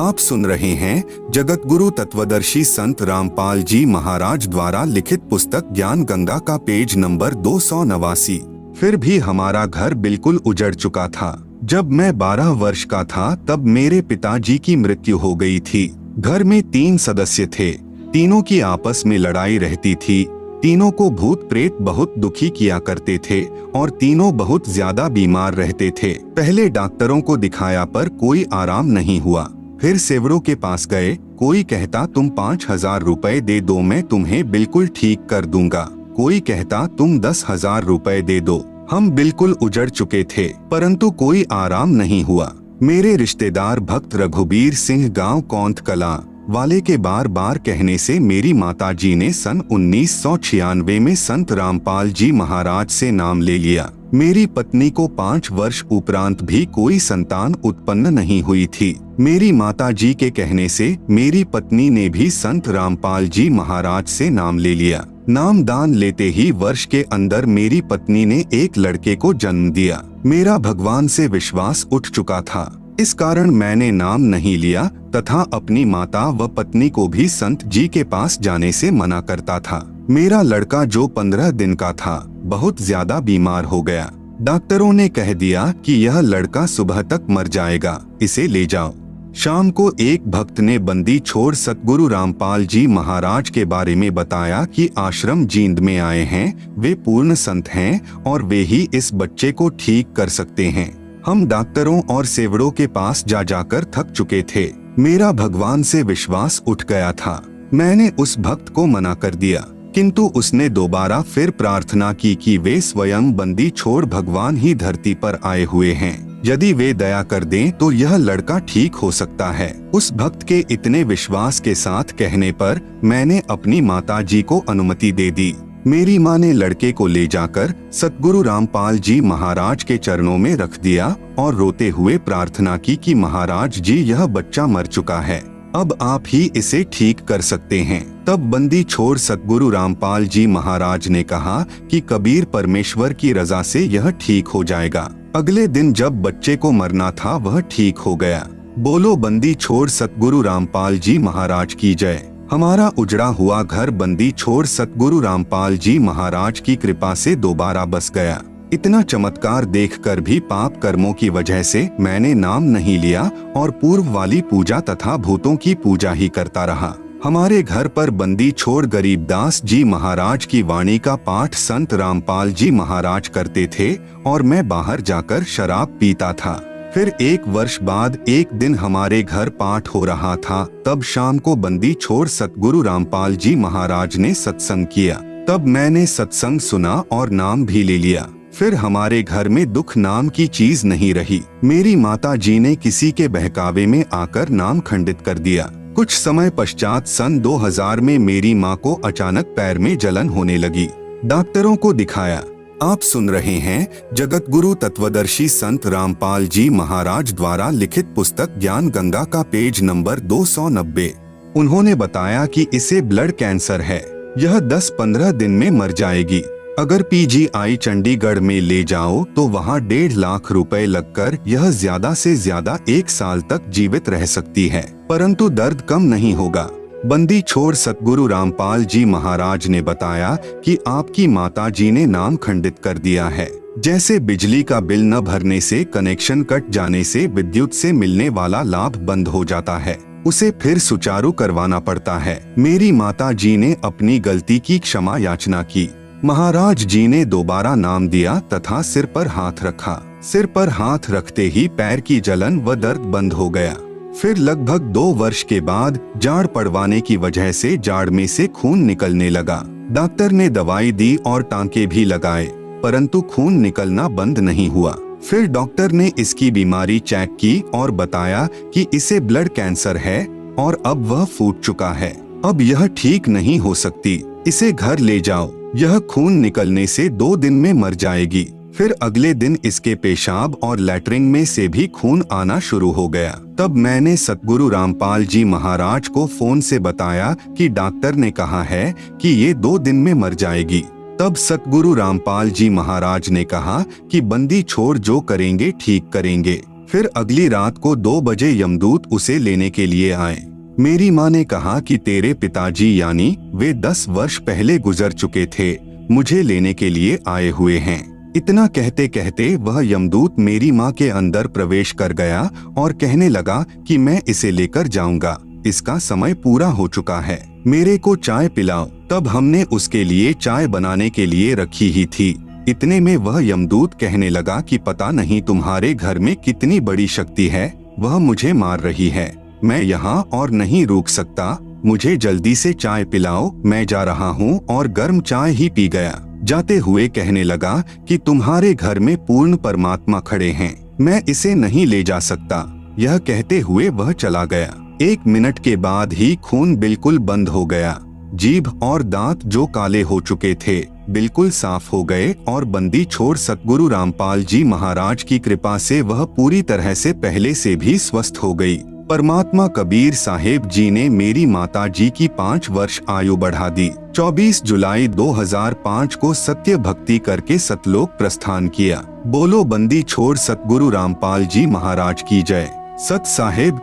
आप सुन रहे हैं जगत गुरु तत्वदर्शी संत रामपाल जी महाराज द्वारा लिखित पुस्तक ज्ञान गंगा का पेज नंबर 289। फिर भी हमारा घर बिल्कुल उजड़ चुका था। जब मैं 12 वर्ष का था तब मेरे पिताजी की मृत्यु हो गई थी। घर में 3 सदस्य थे। तीनों की आपस में लड़ाई रहती थी। तीनों को भूत प्रेत बहुत दुखी किया करते थे और तीनों बहुत ज्यादा बीमार रहते थे। पहले डॉक्टरों को दिखाया पर कोई आराम नहीं हुआ। फिर सेवरों के पास गए। कोई कहता तुम 5,000 रुपए दे दो, मैं तुम्हें बिल्कुल ठीक कर दूंगा। कोई कहता तुम 10,000 रुपए दे दो। हम बिल्कुल उजड़ चुके थे, परंतु कोई आराम नहीं हुआ। मेरे रिश्तेदार भक्त रघुबीर सिंह गांव कौंथ कला वाले के बार बार कहने से मेरी माताजी ने सन 1996 में संत रामपाल जी महाराज से नाम ले लिया। मेरी पत्नी को 5 वर्ष उपरांत भी कोई संतान उत्पन्न नहीं हुई थी। मेरी माताजी के कहने से मेरी पत्नी ने भी संत रामपाल जी महाराज से नाम ले लिया। नाम दान लेते ही वर्ष के अंदर मेरी पत्नी ने एक लड़के को जन्म दिया। मेरा भगवान से विश्वास उठ चुका था, इस कारण मैंने नाम नहीं लिया तथा अपनी माता व पत्नी को भी संत जी के पास जाने से मना करता था। मेरा लड़का जो 15 दिन का था बहुत ज्यादा बीमार हो गया। डॉक्टरों ने कह दिया कि यह लड़का सुबह तक मर जाएगा, इसे ले जाओ। शाम को एक भक्त ने बंदी छोड़ सतगुरु रामपाल जी महाराज के बारे में बताया कि आश्रम जींद में आए हैं, वे पूर्ण संत हैं और वे ही इस बच्चे को ठीक कर सकते हैं। हम डॉक्टरों और सेवड़ों के पास जा जाकर थक चुके थे। मेरा भगवान से विश्वास उठ गया था। मैंने उस भक्त को मना कर दिया, किंतु उसने दोबारा फिर प्रार्थना की कि वे स्वयं बंदी छोड़ भगवान ही धरती पर आए हुए हैं, यदि वे दया कर दें तो यह लड़का ठीक हो सकता है। उस भक्त के इतने विश्वास के साथ कहने पर मैंने अपनी माता जी को अनुमति दे दी। मेरी माँ ने लड़के को ले जाकर सतगुरु रामपाल जी महाराज के चरणों में रख दिया और रोते हुए प्रार्थना की कि महाराज जी, यह बच्चा मर चुका है, अब आप ही इसे ठीक कर सकते हैं। तब बंदी छोड़ सतगुरु रामपाल जी महाराज ने कहा कि कबीर परमेश्वर की रजा से यह ठीक हो जाएगा। अगले दिन जब बच्चे को मरना था वह ठीक हो गया। बोलो बंदी छोड़ सतगुरु रामपाल जी महाराज की जय। हमारा उजड़ा हुआ घर बंदी छोड़ सतगुरु रामपाल जी महाराज की कृपा से दोबारा बस गया। इतना चमत्कार देखकर भी पाप कर्मों की वजह से मैंने नाम नहीं लिया और पूर्व वाली पूजा तथा भूतों की पूजा ही करता रहा। हमारे घर पर बंदी छोड़ गरीबदास जी महाराज की वाणी का पाठ संत रामपाल जी महाराज करते थे और मैं बाहर जाकर शराब पीता था। फिर 1 वर्ष बाद एक दिन हमारे घर पाठ हो रहा था। तब शाम को बंदी छोड़ सतगुरु रामपाल जी महाराज ने सत्संग किया। तब मैंने सत्संग सुना और नाम भी ले लिया। फिर हमारे घर में दुख नाम की चीज नहीं रही। मेरी माता जी ने किसी के बहकावे में आकर नाम खंडित कर दिया। कुछ समय पश्चात सन 2000 में मेरी माँ को अचानक पैर में जलन होने लगी। डॉक्टरों को दिखाया। आप सुन रहे हैं जगत गुरु तत्वदर्शी संत रामपाल जी महाराज द्वारा लिखित पुस्तक ज्ञान गंगा का पेज नंबर 290। उन्होंने बताया कि इसे ब्लड कैंसर है, यह 10-15 दिन में मर जाएगी। अगर पीजीआई चंडीगढ़ में ले जाओ तो वहाँ 1.5 लाख रुपए लगकर यह ज्यादा से ज्यादा 1 साल तक जीवित रह सकती है, परंतु दर्द कम नहीं होगा। बंदी छोड़ सतगुरु रामपाल जी महाराज ने बताया कि आपकी माता जी ने नाम खंडित कर दिया है। जैसे बिजली का बिल न भरने से, कनेक्शन कट जाने से विद्युत से मिलने वाला लाभ बंद हो जाता है, उसे फिर सुचारू करवाना पड़ता है। मेरी माता जी ने अपनी गलती की क्षमा याचना की। महाराज जी ने दोबारा नाम दिया तथा सिर पर हाथ रखा। सिर पर हाथ रखते ही पैर की जलन व दर्द बंद हो गया। फिर लगभग 2 वर्ष के बाद जाड़ पड़वाने की वजह से जाड़ में से खून निकलने लगा। डॉक्टर ने दवाई दी और टांके भी लगाए, परंतु खून निकलना बंद नहीं हुआ। फिर डॉक्टर ने इसकी बीमारी चेक की और बताया कि इसे ब्लड कैंसर है और अब वह फूट चुका है। अब यह ठीक नहीं हो सकती, इसे घर ले जाओ, यह खून निकलने से 2 दिन में मर जाएगी। फिर अगले दिन इसके पेशाब और लैट्रिन में से भी खून आना शुरू हो गया। तब मैंने सतगुरु रामपाल जी महाराज को फोन से बताया कि डॉक्टर ने कहा है कि ये 2 दिन में मर जाएगी। तब सतगुरु रामपाल जी महाराज ने कहा कि बंदी छोड़ जो करेंगे ठीक करेंगे। फिर अगली रात को 2 बजे यमदूत उसे लेने के लिए आए। मेरी माँ ने कहा कि तेरे पिताजी यानी वे 10 वर्ष पहले गुजर चुके थे, मुझे लेने के लिए आए हुए हैं। इतना कहते कहते वह यमदूत मेरी माँ के अंदर प्रवेश कर गया और कहने लगा कि मैं इसे लेकर जाऊंगा, इसका समय पूरा हो चुका है, मेरे को चाय पिलाओ। तब हमने उसके लिए चाय बनाने के लिए रखी ही थी। इतने में वह यमदूत कहने लगा कि पता नहीं तुम्हारे घर में कितनी बड़ी शक्ति है, वह मुझे मार रही है, मैं यहाँ और नहीं रुक सकता, मुझे जल्दी से चाय पिलाओ, मैं जा रहा हूँ। और गर्म चाय ही पी गया। जाते हुए कहने लगा कि तुम्हारे घर में पूर्ण परमात्मा खड़े हैं, मैं इसे नहीं ले जा सकता। यह कहते हुए वह चला गया। 1 मिनट के बाद ही खून बिल्कुल बंद हो गया। जीभ और दांत जो काले हो चुके थे बिल्कुल साफ हो गए और बंदी छोड़ सतगुरु रामपाल जी महाराज की कृपा से वह पूरी तरह से पहले से भी स्वस्थ हो गई। परमात्मा कबीर साहेब जी ने मेरी माता जी की 5 वर्ष आयु बढ़ा दी। 24 जुलाई 2005 को सत्य भक्ति करके सतलोक प्रस्थान किया। बोलो बंदी छोड़ सतगुरु रामपाल जी महाराज की जय। सत साहेब।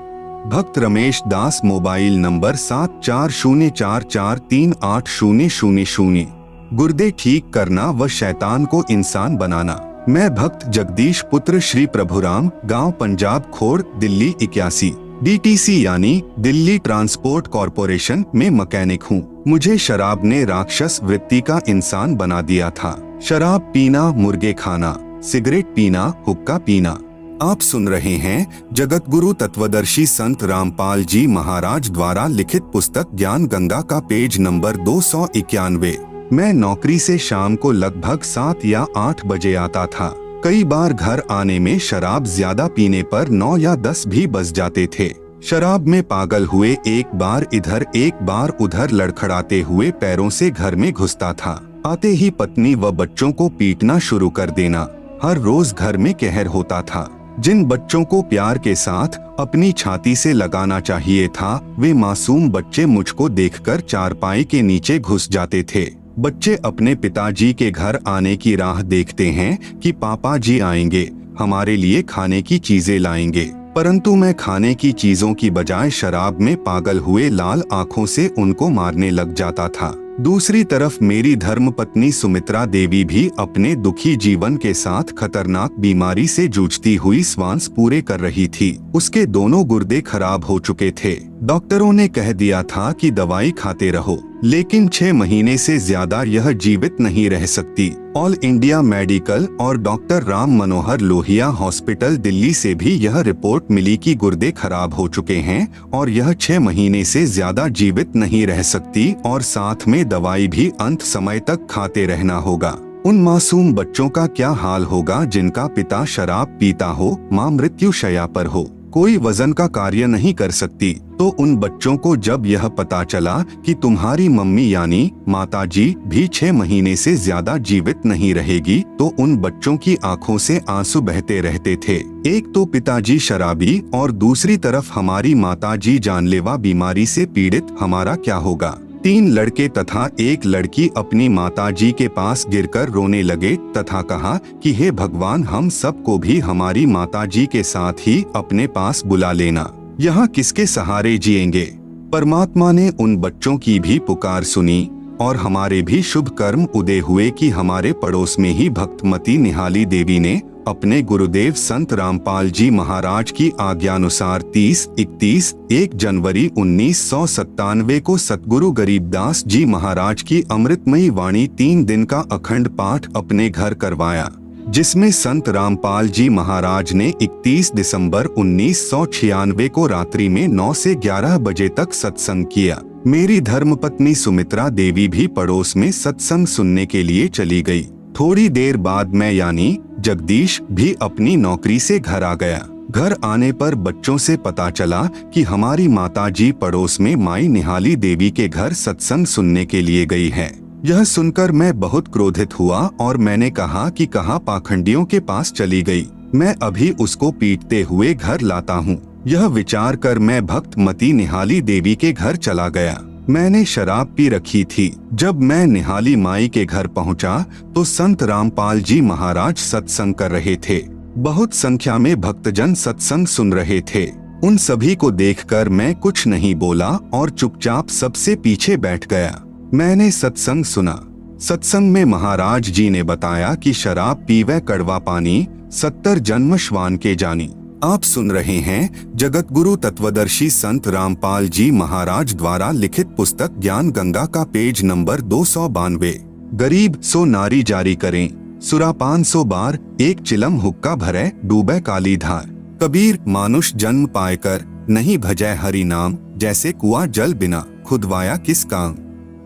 भक्त रमेश दास। Mobile number 7404438000। गुर्दे ठीक करना व शैतान को इंसान बनाना। मैं भक्त जगदीश पुत्र श्री प्रभुराम, गांव पंजाब खोड़, दिल्ली 81। डीटीसी यानी दिल्ली ट्रांसपोर्ट कॉरपोरेशन में मैकेनिक हूँ। मुझे शराब ने राक्षस वृत्ति का इंसान बना दिया था। शराब पीना, मुर्गे खाना, सिगरेट पीना, हुक्का पीना। आप सुन रहे हैं जगत गुरु तत्वदर्शी संत रामपाल जी महाराज द्वारा लिखित पुस्तक ज्ञान गंगा का पेज नंबर 291। मैं नौकरी से शाम को लगभग 7 या 8 बजे आता था। कई बार घर आने में शराब ज्यादा पीने पर 9 या 10 भी बज जाते थे। शराब में पागल हुए एक बार इधर एक बार उधर लड़खड़ाते हुए पैरों से घर में घुसता था। आते ही पत्नी व बच्चों को पीटना शुरू कर देना। हर रोज घर में कहर होता था। जिन बच्चों को प्यार के साथ अपनी छाती से लगाना चाहिए था, वे मासूम बच्चे मुझको देखकर चारपाई के नीचे घुस जाते थे। बच्चे अपने पिताजी के घर आने की राह देखते हैं कि पापा जी आएंगे, हमारे लिए खाने की चीजें लाएंगे, परंतु मैं खाने की चीजों की बजाय शराब में पागल हुए लाल आंखों से उनको मारने लग जाता था। दूसरी तरफ मेरी धर्मपत्नी सुमित्रा देवी भी अपने दुखी जीवन के साथ खतरनाक बीमारी से जूझती हुई श्वास पूरे कर रही थी। उसके दोनों गुर्दे खराब हो चुके थे। डॉक्टरों ने कह दिया था कि दवाई खाते रहो, लेकिन 6 महीने से ज्यादा यह जीवित नहीं रह सकती। ऑल इंडिया मेडिकल और डॉक्टर राम मनोहर लोहिया हॉस्पिटल दिल्ली से भी यह रिपोर्ट मिली कि गुर्दे खराब हो चुके हैं और यह 6 महीने से ज्यादा जीवित नहीं रह सकती और साथ में दवाई भी अंत समय तक खाते रहना होगा। उन मासूम बच्चों का क्या हाल होगा जिनका पिता शराब पीता हो, माँ मृत्यु शैया पर हो, कोई वजन का कार्य नहीं कर सकती। तो उन बच्चों को जब यह पता चला कि तुम्हारी मम्मी यानी माताजी भी 6 महीने से ज्यादा जीवित नहीं रहेगी, तो उन बच्चों की आंखों से आंसू बहते रहते थे। एक तो पिताजी शराबी और दूसरी तरफ हमारी माताजी जानलेवा बीमारी से पीड़ित, हमारा क्या होगा। 3 लड़के तथा एक लड़की अपनी माताजी के पास गिरकर रोने लगे तथा कहा कि हे भगवान, हम सबको भी हमारी माताजी के साथ ही अपने पास बुला लेना, यहाँ किसके सहारे जिएंगे। परमात्मा ने उन बच्चों की भी पुकार सुनी और हमारे भी शुभ कर्म उदय हुए कि हमारे पड़ोस में ही भक्तमती निहाली देवी ने अपने गुरुदेव संत रामपाल जी महाराज की आज्ञानुसार 30-31 जनवरी 1997 को सतगुरु गरीबदास जी महाराज की अमृतमयी वाणी 3 दिन का अखंड पाठ अपने घर करवाया, जिसमें संत रामपाल जी महाराज ने 31 दिसंबर 1996 को रात्रि में 9 से 11 बजे तक सत्संग किया। मेरी धर्मपत्नी सुमित्रा देवी भी पड़ोस में सत्संग सुनने के लिए चली गई। थोड़ी देर बाद मैं यानी जगदीश भी अपनी नौकरी से घर आ गया। घर आने पर बच्चों से पता चला कि हमारी माताजी पड़ोस में माई निहाली देवी के घर सत्संग सुनने के लिए गई है। यह सुनकर मैं बहुत क्रोधित हुआ और मैंने कहा कि कहाँ पाखंडियों के पास चली गई, मैं अभी उसको पीटते हुए घर लाता हूँ। यह विचार कर मैं भक्तमती निहाली देवी के घर चला गया। मैंने शराब पी रखी थी। जब मैं निहाली माई के घर पहुंचा तो संत रामपाल जी महाराज सत्संग कर रहे थे। बहुत संख्या में भक्तजन सत्संग सुन रहे थे। उन सभी को देखकर मैं कुछ नहीं बोला और चुपचाप सबसे पीछे बैठ गया। मैंने सत्संग सुना। सत्संग में महाराज जी ने बताया कि शराब पीवे कड़वा पानी, 70 जन्म श्वान के जानी। आप सुन रहे हैं जगत गुरु तत्वदर्शी संत रामपाल जी महाराज द्वारा लिखित पुस्तक ज्ञान गंगा का पेज नंबर 292। गरीब सो नारी जारी करें, सुरापान 100 बार, एक चिलम हुक्का भरे, डूबे काली धार। कबीर मानुष जन्म पायकर, नहीं भजै हरि नाम, जैसे कुआं जल बिना, खुदवाया किस काम।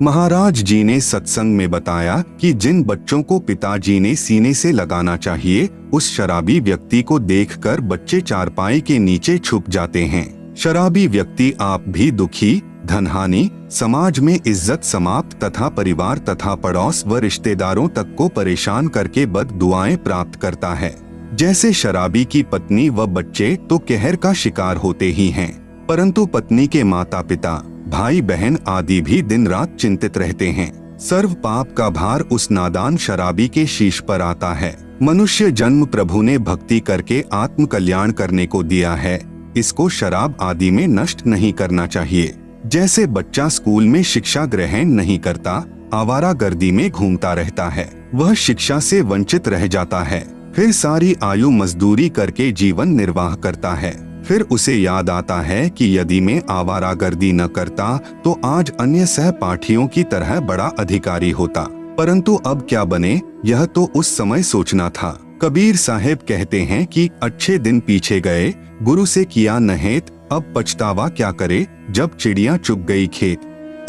महाराज जी ने सत्संग में बताया कि जिन बच्चों को पिताजी ने सीने से लगाना चाहिए, उस शराबी व्यक्ति को देखकर बच्चे चारपाई के नीचे छुप जाते हैं। शराबी व्यक्ति आप भी दुखी, धनहानि, समाज में इज्जत समाप्त तथा परिवार तथा पड़ोस व रिश्तेदारों तक को परेशान करके बद दुआएं प्राप्त करता है। जैसे शराबी की पत्नी व बच्चे तो कहर का शिकार होते ही हैं, परंतु पत्नी के माता पिता, भाई बहन आदि भी दिन रात चिंतित रहते हैं। सर्व पाप का भार उस नादान शराबी के शीश पर आता है। मनुष्य जन्म प्रभु ने भक्ति करके आत्म कल्याण करने को दिया है, इसको शराब आदि में नष्ट नहीं करना चाहिए। जैसे बच्चा स्कूल में शिक्षा ग्रहण नहीं करता, आवारागर्दी में घूमता रहता है, वह शिक्षा से वंचित रह जाता है, फिर सारी आयु मजदूरी करके जीवन निर्वाह करता है। फिर उसे याद आता है कि यदि मैं आवारागर्दी न करता तो आज अन्य सहपाठियों की तरह बड़ा अधिकारी होता, परंतु अब क्या बने, यह तो उस समय सोचना था। कबीर साहब कहते हैं कि अच्छे दिन पीछे गए, गुरु से किया नहेत, अब पछतावा क्या करे, जब चिड़िया चुग गई खेत।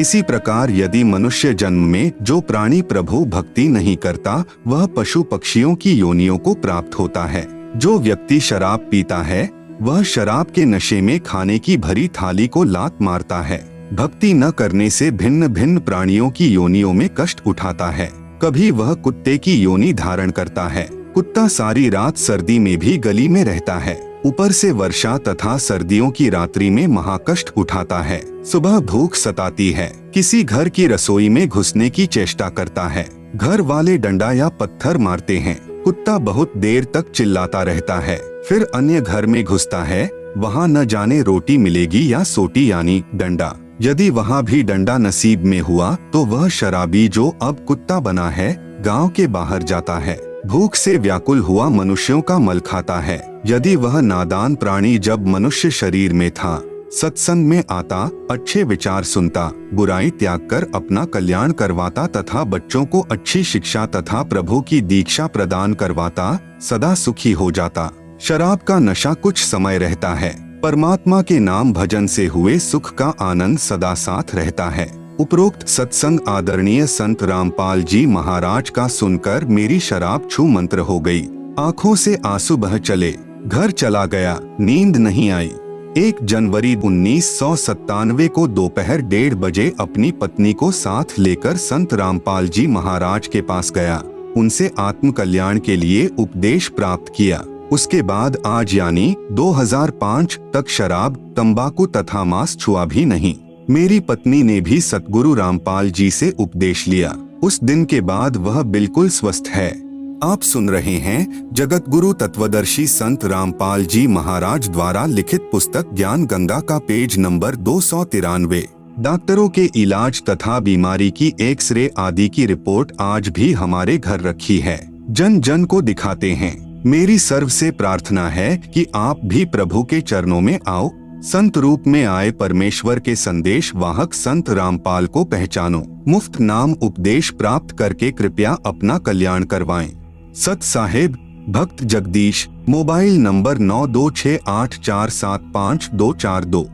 इसी प्रकार यदि मनुष्य जन्म में जो प्राणी प्रभु भक्ति नहीं करता, वह पशु पक्षियों की योनियों को प्राप्त होता है। जो व्यक्ति शराब पीता है, वह शराब के नशे में खाने की भरी थाली को लात मारता है। भक्ति न करने से भिन्न भिन्न प्राणियों की योनियों में कष्ट उठाता है। कभी वह कुत्ते की योनि धारण करता है। कुत्ता सारी रात सर्दी में भी गली में रहता है, ऊपर से वर्षा तथा सर्दियों की रात्रि में महाकष्ट उठाता है। सुबह भूख सताती है, किसी घर की रसोई में घुसने की चेष्टा करता है। घर वाले डंडा या पत्थर मारते हैं। कुत्ता बहुत देर तक चिल्लाता रहता है, फिर अन्य घर में घुसता है। वहाँ न जाने रोटी मिलेगी या सोटी यानी डंडा। यदि वहाँ भी डंडा नसीब में हुआ तो वह शराबी जो अब कुत्ता बना है, गांव के बाहर जाता है। भूख से व्याकुल हुआ मनुष्यों का मल खाता है। यदि वह नादान प्राणी जब मनुष्य शरीर में था, सत्संग में आता, अच्छे विचार सुनता, बुराई त्याग कर अपना कल्याण करवाता तथा बच्चों को अच्छी शिक्षा तथा प्रभु की दीक्षा प्रदान करवाता, सदा सुखी हो जाता। शराब का नशा कुछ समय रहता है, परमात्मा के नाम भजन से हुए सुख का आनंद सदा साथ रहता है। उपरोक्त सत्संग आदरणीय संत रामपाल जी महाराज का सुनकर मेरी शराब छू मंत्र हो गई। आंखों से आंसू बह चले, घर चला गया, नींद नहीं आई। 1 जनवरी 1997 को दोपहर 1:30 बजे अपनी पत्नी को साथ लेकर संत रामपाल जी महाराज के पास गया। उनसे आत्म कल्याण के लिए उपदेश प्राप्त किया। उसके बाद आज यानी 2005 तक शराब, तंबाकू तथा मांस छुआ भी नहीं। मेरी पत्नी ने भी सतगुरु रामपाल जी से उपदेश लिया। उस दिन के बाद वह बिल्कुल स्वस्थ है। आप सुन रहे हैं जगत गुरु तत्वदर्शी संत रामपाल जी महाराज द्वारा लिखित पुस्तक ज्ञान गंगा का पेज नंबर 293। डॉक्टरों के इलाज तथा बीमारी की एक्सरे आदि की रिपोर्ट आज भी हमारे घर रखी है। जन जन को दिखाते हैं। मेरी सर्व से प्रार्थना है कि आप भी प्रभु के चरणों में आओ। संत रूप में आए परमेश्वर के संदेश वाहक संत रामपाल को पहचानो। मुफ्त नाम उपदेश प्राप्त करके कृपया अपना कल्याण करवाएं। सत साहेब, भक्त जगदीश, मोबाइल नंबर 9268475242।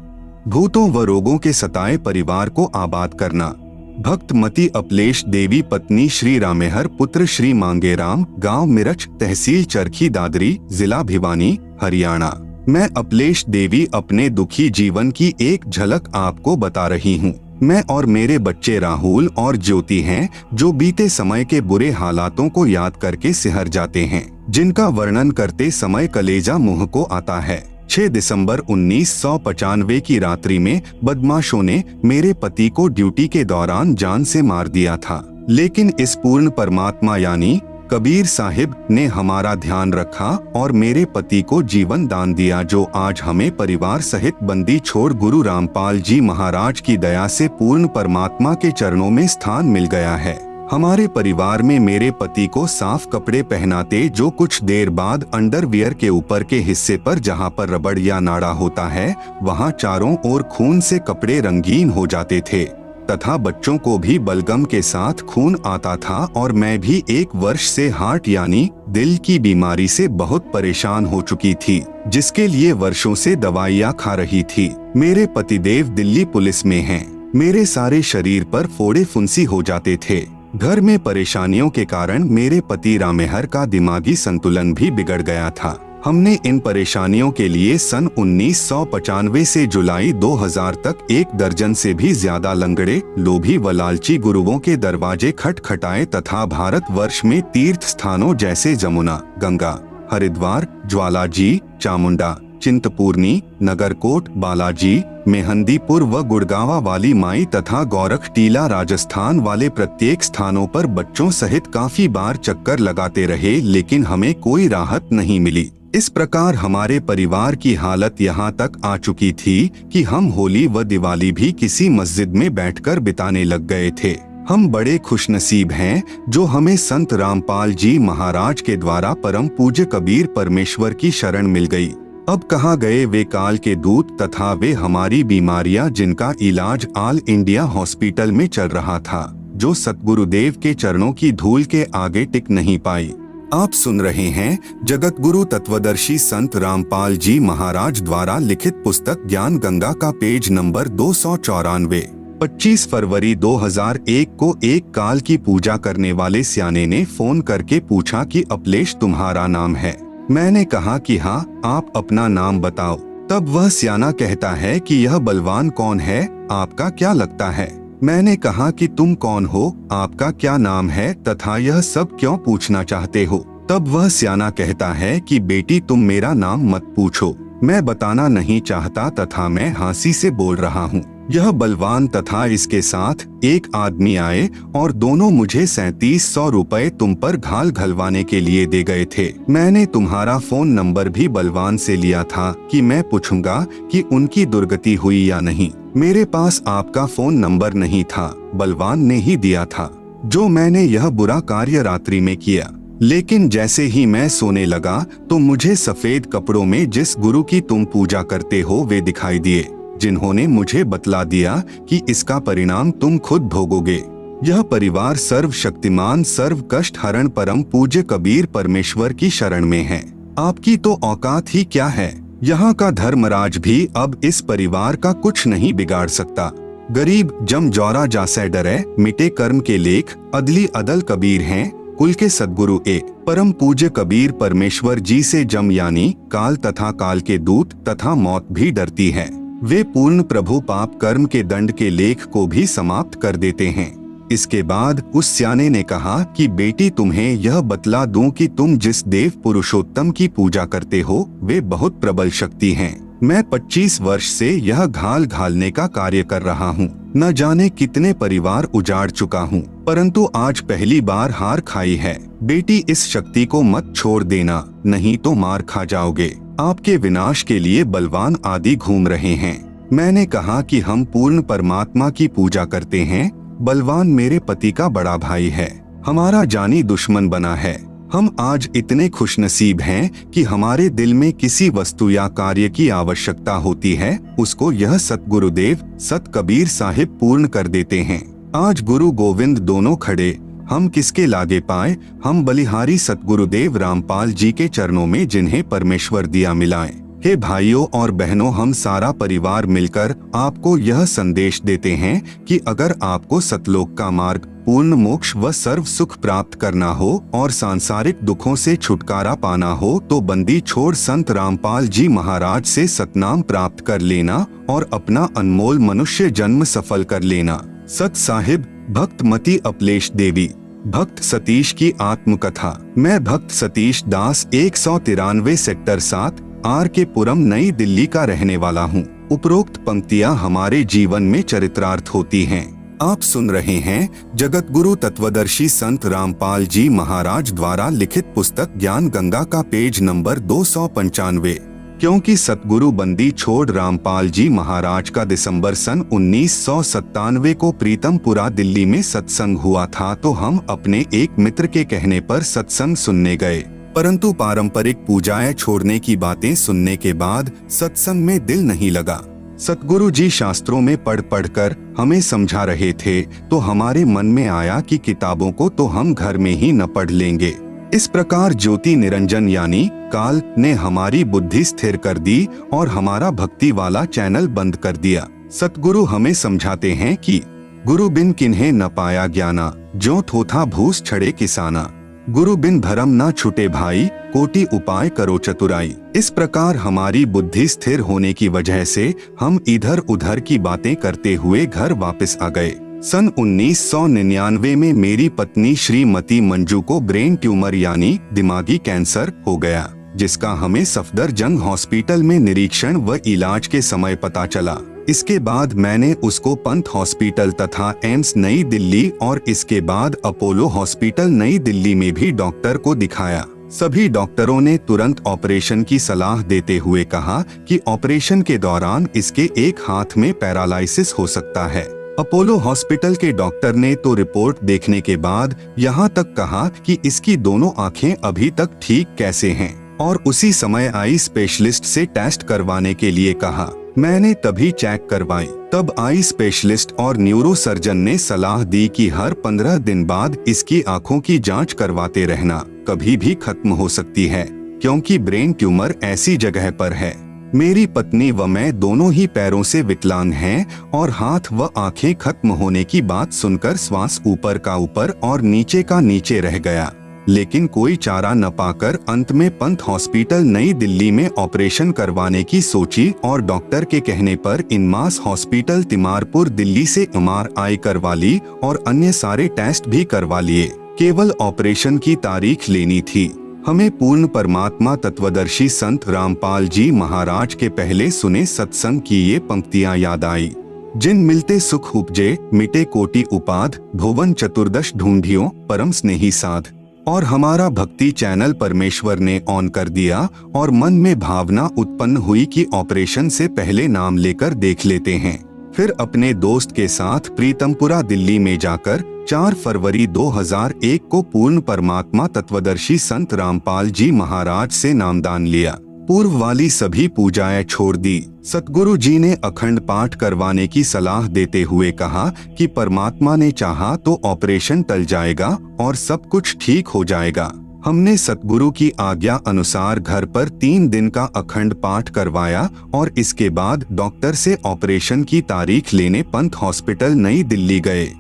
भूतों व रोगों के सताए परिवार को आबाद करना। भक्त मती अपलेश देवी पत्नी श्री रामेहर पुत्र श्री मांगेराम, गांव मिरच, तहसील चरखी दादरी, जिला भिवानी, हरियाणा। मैं अपलेश देवी अपने दुखी जीवन की एक झलक आपको बता रही हूँ। मैं और मेरे बच्चे राहुल और ज्योति हैं, जो बीते समय के बुरे हालातों को याद करके सिहर जाते हैं, जिनका वर्णन करते समय कलेजा मुंह को आता है। 6 दिसंबर 1995 की रात्रि में बदमाशों ने मेरे पति को ड्यूटी के दौरान जान से मार दिया था, लेकिन इस पूर्ण परमात्मा यानी कबीर साहिब ने हमारा ध्यान रखा और मेरे पति को जीवन दान दिया, जो आज हमें परिवार सहित बंदी छोड़ गुरु रामपाल जी महाराज की दया से पूर्ण परमात्मा के चरणों में स्थान मिल गया है। हमारे परिवार में मेरे पति को साफ कपड़े पहनाते, जो कुछ देर बाद अंडरवियर के ऊपर के हिस्से पर जहां पर रबड़ या नाड़ा होता है, वहां चारों ओर खून से कपड़े रंगीन हो जाते थे तथा बच्चों को भी बलगम के साथ खून आता था और मैं भी 1 वर्ष से हार्ट यानी दिल की बीमारी से बहुत परेशान हो चुकी थी, जिसके लिए वर्षों से दवाइयाँ खा रही थी। मेरे पतिदेव दिल्ली पुलिस में हैं। मेरे सारे शरीर पर फोड़े फुंसी हो जाते थे। घर में परेशानियों के कारण मेरे पति रामेहर का दिमागी संतुलन भी बिगड़ गया था। हमने इन परेशानियों के लिए सन 1995 से जुलाई 2000 तक 1 दर्जन से भी ज्यादा लंगड़े, लोभी व लालची गुरुओं के दरवाजे खटखटाए तथा भारतवर्ष में तीर्थ स्थानों जैसे जमुना, गंगा, हरिद्वार, ज्वालाजी, चामुंडा, चिंतपूर्णी, नगरकोट, बालाजी, मेहंदीपुर व गुड़गावा वाली माई तथा गोरखटीला राजस्थान वाले प्रत्येक स्थानों पर बच्चों सहित काफी बार चक्कर लगाते रहे, लेकिन हमें कोई राहत नहीं मिली। इस प्रकार हमारे परिवार की हालत यहाँ तक आ चुकी थी कि हम होली व दिवाली भी किसी मस्जिद में बैठकर बिताने लग गए थे। हम बड़े खुशनसीब हैं जो हमें संत रामपाल जी महाराज के द्वारा परम पूज्य कबीर परमेश्वर की शरण मिल गई। अब कहाँ गए वे काल के दूत तथा वे हमारी बीमारियां जिनका इलाज ऑल इंडिया हॉस्पिटल में चल रहा था, जो सतगुरुदेव के चरणों की धूल के आगे टिक नहीं पाई। आप सुन रहे हैं जगत गुरु तत्वदर्शी संत रामपाल जी महाराज द्वारा लिखित पुस्तक ज्ञान गंगा का पेज नंबर 294। 25 फरवरी 2001 को एक काल की पूजा करने वाले स्याने ने फोन करके पूछा कि अपलेश तुम्हारा नाम है। मैंने कहा कि हाँ, आप अपना नाम बताओ। तब वह स्याना कहता है कि यह बलवान कौन है, आपका क्या लगता है। मैंने कहा कि तुम कौन हो, आपका क्या नाम है तथा यह सब क्यों पूछना चाहते हो। तब वह स्याना कहता है कि बेटी तुम मेरा नाम मत पूछो, मैं बताना नहीं चाहता तथा मैं हंसी से बोल रहा हूँ। यह बलवान तथा इसके साथ एक आदमी आए और दोनों मुझे 3700 रुपए तुम पर घाल घलवाने के लिए दे गए थे। मैंने तुम्हारा फोन नंबर भी बलवान से लिया था कि मैं पूछूंगा कि उनकी दुर्गति हुई या नहीं। मेरे पास आपका फोन नंबर नहीं था, बलवान ने ही दिया था। जो मैंने यह बुरा कार्य रात्रि में किया, लेकिन जैसे ही मैं सोने लगा तो मुझे सफेद कपड़ों में जिस गुरु की तुम पूजा करते हो वे दिखाई दिए, जिन्होंने मुझे बतला दिया कि इसका परिणाम तुम खुद भोगोगे। यह परिवार सर्वशक्तिमान सर्व कष्ट हरण परम पूज्य कबीर परमेश्वर की शरण में है। आपकी तो औकात ही क्या है। यहाँ का धर्मराज भी अब इस परिवार का कुछ नहीं बिगाड़ सकता। गरीब जम जौरा जासे डरे, मिटे कर्म के लेख, अदली अदल कबीर हैं, कुल के सद्गुरु एक परम पूज्य कबीर परमेश्वर जी से जम यानी काल तथा काल के दूत तथा मौत भी डरती है। वे पूर्ण प्रभु पाप कर्म के दंड के लेख को भी समाप्त कर देते हैं। इसके बाद उस स्याने ने कहा कि बेटी तुम्हें यह बतला दूं कि तुम जिस देव पुरुषोत्तम की पूजा करते हो वे बहुत प्रबल शक्ति हैं। मैं 25 वर्ष से यह घाल घालने का कार्य कर रहा हूँ। न जाने कितने परिवार उजाड़ चुका हूँ, परंतु आज पहली बार हार खाई है। बेटी इस शक्ति को मत छोड़ देना, नहीं तो मार खा जाओगे। आपके विनाश के लिए बलवान आदि घूम रहे हैं। मैंने कहा कि हम पूर्ण परमात्मा की पूजा करते हैं। बलवान मेरे पति का बड़ा भाई है, हमारा जानी दुश्मन बना है। हम आज इतने खुशनसीब हैं कि हमारे दिल में किसी वस्तु या कार्य की आवश्यकता होती है, उसको यह सतगुरुदेव सत कबीर साहिब पूर्ण कर देते हैं। आज गुरु गोविंद दोनों खड़े, हम किसके लागे पाए। हम बलिहारी सतगुरुदेव रामपाल जी के चरणों में जिन्हें परमेश्वर दिया मिलाएं। हे भाइयों और बहनों, हम सारा परिवार मिलकर आपको यह संदेश देते हैं कि अगर आपको सतलोक का मार्ग, पूर्ण मोक्ष व सर्व सुख प्राप्त करना हो और सांसारिक दुखों से छुटकारा पाना हो तो बंदी छोड़ संत रामपाल जी महाराज से सतनाम प्राप्त कर लेना और अपना अनमोल मनुष्य जन्म सफल कर लेना। सत साहिब भक्त मती अपलेश देवी। भक्त सतीश की आत्मकथा। मैं भक्त सतीश दास 193 सेक्टर 7 आर के पुरम नई दिल्ली का रहने वाला हूँ। उपरोक्त पंक्तियाँ हमारे जीवन में चरित्रार्थ होती हैं। आप सुन रहे हैं जगत गुरु तत्वदर्शी संत रामपाल जी महाराज द्वारा लिखित पुस्तक ज्ञान गंगा का पेज नंबर 295। क्योंकि सतगुरु बंदी छोड़ रामपाल जी महाराज का दिसंबर सन 1997 को प्रीतमपुरा दिल्ली में सत्संग हुआ था, तो हम अपने एक मित्र के कहने पर सत्संग सुनने गए। परंतु पारंपरिक पूजाएं छोड़ने की बातें सुनने के बाद सत्संग में दिल नहीं लगा। सतगुरु जी शास्त्रों में पढ़ कर हमें समझा रहे थे, तो हमारे मन में आया कि किताबों को तो हम घर में ही न पढ़ लेंगे। इस प्रकार ज्योति निरंजन यानी काल ने हमारी बुद्धि स्थिर कर दी और हमारा भक्ति वाला चैनल बंद कर दिया। सतगुरु हमें समझाते हैं कि गुरु बिन किन्हें न पाया ज्ञाना, जो थोथा भूस छड़े किसाना। गुरु बिन धर्म न छुटे भाई, कोटि उपाय करो चतुराई। इस प्रकार हमारी बुद्धि स्थिर होने की वजह से हम इधर उधर की बातें करते हुए घर वापस आ गए। सन 1999 में मेरी पत्नी श्रीमती मंजू को ब्रेन ट्यूमर यानी दिमागी कैंसर हो गया, जिसका हमें सफदरजंग हॉस्पिटल में निरीक्षण व इलाज के समय पता चला। इसके बाद मैंने उसको पंत हॉस्पिटल तथा एम्स नई दिल्ली और इसके बाद अपोलो हॉस्पिटल नई दिल्ली में भी डॉक्टर को दिखाया। सभी डॉक्टरों ने तुरंत ऑपरेशन की सलाह देते हुए कहा कि ऑपरेशन के दौरान इसके एक हाथ में पैरालाइसिस हो सकता है। अपोलो हॉस्पिटल के डॉक्टर ने तो रिपोर्ट देखने के बाद यहाँ तक कहा कि इसकी दोनों आंखें अभी तक ठीक कैसे हैं और उसी समय आई स्पेशलिस्ट से टेस्ट करवाने के लिए कहा। मैंने तभी चेक करवाई। तब आई स्पेशलिस्ट और न्यूरो सर्जन ने सलाह दी कि हर 15 दिन बाद इसकी आंखों की जांच करवाते रहना, कभी भी खत्म हो सकती है, क्योंकि ब्रेन ट्यूमर ऐसी जगह पर है। मेरी पत्नी व मैं दोनों ही पैरों से विकलांग हैं और हाथ व आंखें खत्म होने की बात सुनकर श्वास ऊपर का ऊपर और नीचे का नीचे रह गया। लेकिन कोई चारा न पाकर अंत में पंत हॉस्पिटल नई दिल्ली में ऑपरेशन करवाने की सोची और डॉक्टर के कहने पर इनमास हॉस्पिटल तिमारपुर दिल्ली से MRI करवा ली और अन्य सारे टेस्ट भी करवा लिए। केवल ऑपरेशन की तारीख लेनी थी। हमें पूर्ण परमात्मा तत्वदर्शी संत रामपाल जी महाराज के पहले सुने सत्संग की ये पंक्तियां याद आई। जिन मिलते सुख उपजे, मिटे कोटि उपाध, भुवन चतुर्दश ढूंढियो परम स्नेही साध। और हमारा भक्ति चैनल परमेश्वर ने ऑन कर दिया और मन में भावना उत्पन्न हुई कि ऑपरेशन से पहले नाम लेकर देख लेते हैं। फिर अपने दोस्त के साथ प्रीतमपुरा दिल्ली में जाकर 4 फरवरी 2001 को पूर्ण परमात्मा तत्वदर्शी संत रामपाल जी महाराज से नामदान लिया। पूर्व वाली सभी पूजाएं छोड़ दी। सतगुरु जी ने अखंड पाठ करवाने की सलाह देते हुए कहा कि परमात्मा ने चाहा तो ऑपरेशन टल जाएगा और सब कुछ ठीक हो जाएगा। हमने सतगुरु की आज्ञा अनुसार घर पर 3 दिन का अखंड पाठ करवाया और इसके बाद डॉक्टर से ऑपरेशन की तारीख लेने पंत हॉस्पिटल नई दिल्ली गए।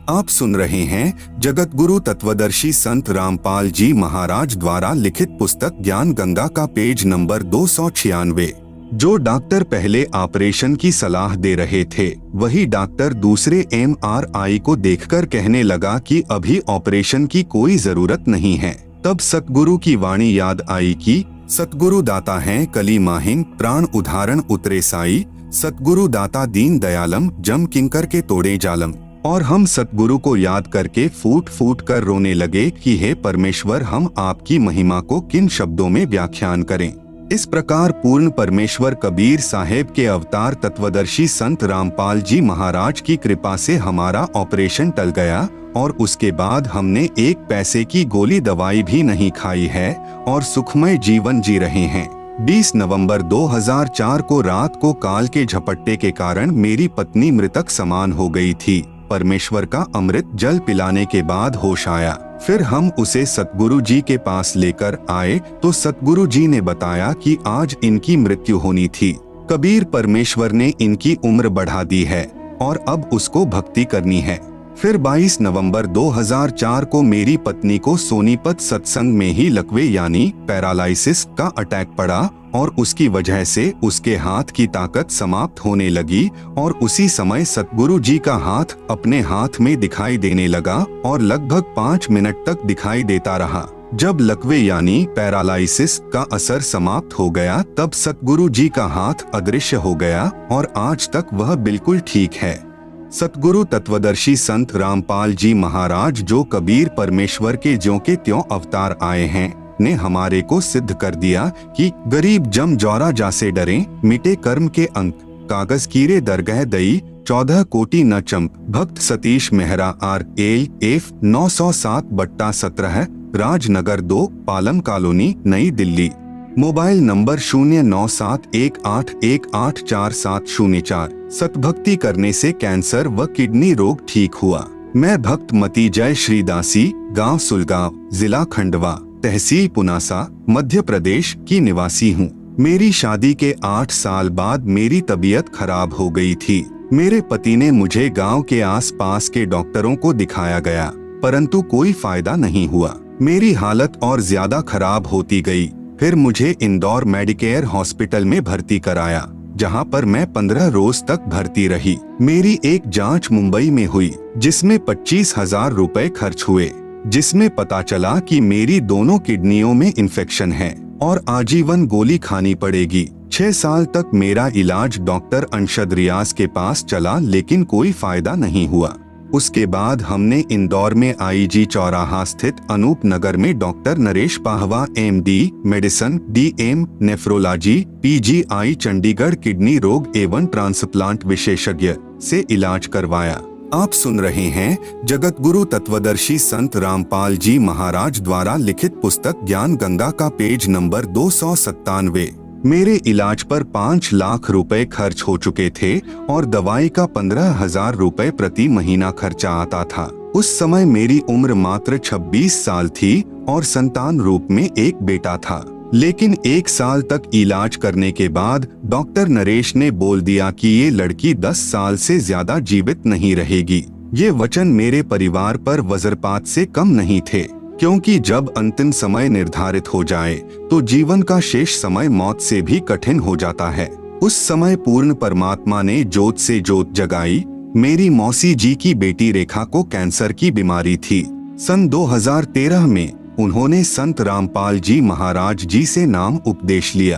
आप सुन रहे हैं जगत गुरु तत्वदर्शी संत रामपाल जी महाराज द्वारा लिखित पुस्तक ज्ञान गंगा का पेज नंबर 296। जो डॉक्टर पहले ऑपरेशन की सलाह दे रहे थे, वही डॉक्टर दूसरे MRI को देखकर कहने लगा कि अभी ऑपरेशन की कोई जरूरत नहीं है। तब सतगुरु की वाणी याद आई कि सतगुरु दाता हैं कली माहिन, प्राण उदाहरण उतरे साई। सतगुरु दाता दीन दयालम, जम किंकर के तोड़े जालम। और हम सतगुरु को याद करके फूट फूट कर रोने लगे कि हे परमेश्वर, हम आपकी महिमा को किन शब्दों में व्याख्यान करें। इस प्रकार पूर्ण परमेश्वर कबीर साहेब के अवतार तत्वदर्शी संत रामपाल जी महाराज की कृपा से हमारा ऑपरेशन टल गया और उसके बाद हमने 1 पैसे की गोली दवाई भी नहीं खाई है और सुखमय जीवन जी रहे हैं। 20 नवंबर 2004 को रात को काल के झपट्टे के कारण मेरी पत्नी मृतक समान हो गई थी। परमेश्वर का अमृत जल पिलाने के बाद होश आया। फिर हम उसे सतगुरु जी के पास लेकर आए तो सतगुरु जी ने बताया कि आज इनकी मृत्यु होनी थी। कबीर परमेश्वर ने इनकी उम्र बढ़ा दी है और अब उसको भक्ति करनी है। फिर 22 नवंबर 2004 को मेरी पत्नी को सोनीपत सत्संग में ही लकवे यानी पैरालाइसिस का अटैक पड़ा और उसकी वजह से उसके हाथ की ताकत समाप्त होने लगी और उसी समय सतगुरु जी का हाथ अपने हाथ में दिखाई देने लगा और लगभग 5 मिनट तक दिखाई देता रहा। जब लकवे यानी पैरालाइसिस का असर समाप्त हो गया तब सतगुरु जी का हाथ अदृश्य हो गया और आज तक वह बिल्कुल ठीक है। सतगुरु तत्वदर्शी संत रामपाल जी महाराज जो कबीर परमेश्वर के ज्यों के त्यों अवतार आए हैं ने हमारे को सिद्ध कर दिया कि गरीब जम जौरा जासे डरे, मिटे कर्म के अंक, कागज कीरे दरगह दई, 14 कोटि न चंप। भक्त सतीश मेहरा RLF 907/17 राजनगर 2 पालम कॉलोनी नई दिल्ली। Mobile number 0971814704। सतभक्ति करने से कैंसर व किडनी रोग ठीक हुआ। मैं भक्त मती जय श्रीदासी, गांव सुलगांव, जिला खंडवा, तहसील पुनासा, मध्य प्रदेश की निवासी हूँ। मेरी शादी के 8 साल बाद मेरी तबीयत खराब हो गई थी। मेरे पति ने मुझे गांव के आसपास के डॉक्टरों को दिखाया गया, परंतु कोई फायदा नहीं हुआ। मेरी हालत और ज्यादा खराब होती गई। फिर मुझे इंदौर मेडिकेयर हॉस्पिटल में भर्ती कराया, जहां पर मैं 15 रोज तक भर्ती रही। मेरी एक जांच मुंबई में हुई, जिसमें 25,000 रुपए खर्च हुए, जिसमें पता चला कि मेरी दोनों किडनियों में इन्फेक्शन है और आजीवन गोली खानी पड़ेगी। 6 साल तक मेरा इलाज डॉक्टर अंशद रियाज के पास चला, लेकिन कोई फायदा नहीं हुआ। उसके बाद हमने इंदौर में IG चौराहा स्थित अनूप नगर में doctor Naresh Pahwa MD medicine DM nephrology PGI Chandigarh kidney रोग एवं ट्रांसप्लांट विशेषज्ञ से इलाज करवाया। आप सुन रहे हैं जगत गुरु तत्वदर्शी संत रामपाल जी महाराज द्वारा लिखित पुस्तक ज्ञान गंगा का पेज नंबर 297। मेरे इलाज पर 5 लाख रुपए खर्च हो चुके थे और दवाई का 15,000 रुपए प्रति महीना खर्चा आता था। उस समय मेरी उम्र मात्र 26 साल थी और संतान रूप में एक बेटा था। लेकिन 1 साल तक इलाज करने के बाद डॉक्टर नरेश ने बोल दिया कि ये लड़की 10 साल से ज्यादा जीवित नहीं रहेगी। ये वचन मेरे परिवार पर वज्रपात से कम नहीं थे, क्योंकि जब अंतिम समय निर्धारित हो जाए तो जीवन का शेष समय मौत से भी कठिन हो जाता है। उस समय पूर्ण परमात्मा ने जोत से जोत जगाई। मेरी मौसी जी की बेटी रेखा को कैंसर की बीमारी थी। सन 2013 में उन्होंने संत रामपाल जी महाराज जी से नाम उपदेश लिया।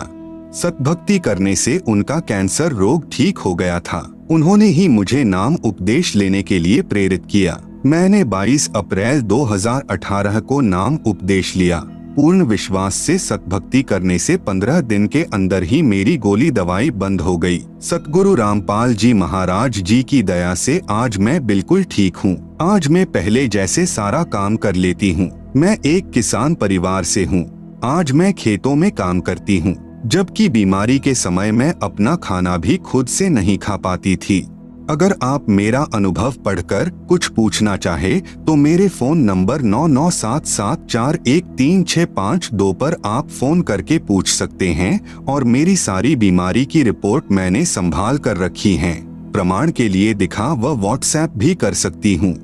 सतभक्ति करने से उनका कैंसर रोग ठीक हो गया था। उन्होंने ही मुझे नाम उपदेश लेने के लिए प्रेरित किया। मैंने 22 अप्रैल 2018 को नाम उपदेश लिया। पूर्ण विश्वास से सतभक्ति करने से 15 दिन के अंदर ही मेरी गोली दवाई बंद हो गई। सतगुरु रामपाल जी महाराज जी की दया से आज मैं बिल्कुल ठीक हूँ। आज मैं पहले जैसे सारा काम कर लेती हूँ। मैं एक किसान परिवार से हूँ। आज मैं खेतों में काम करती हूँ, जबकि बीमारी के समय मैं अपना खाना भी खुद से नहीं खा पाती थी। अगर आप मेरा अनुभव पढ़कर कुछ पूछना चाहे तो मेरे फोन नंबर 9977413652 पर आप फोन करके पूछ सकते हैं और मेरी सारी बीमारी की रिपोर्ट मैंने संभाल कर रखी है। प्रमाण के लिए दिखा व व्हाट्सएप भी कर सकती हूँ।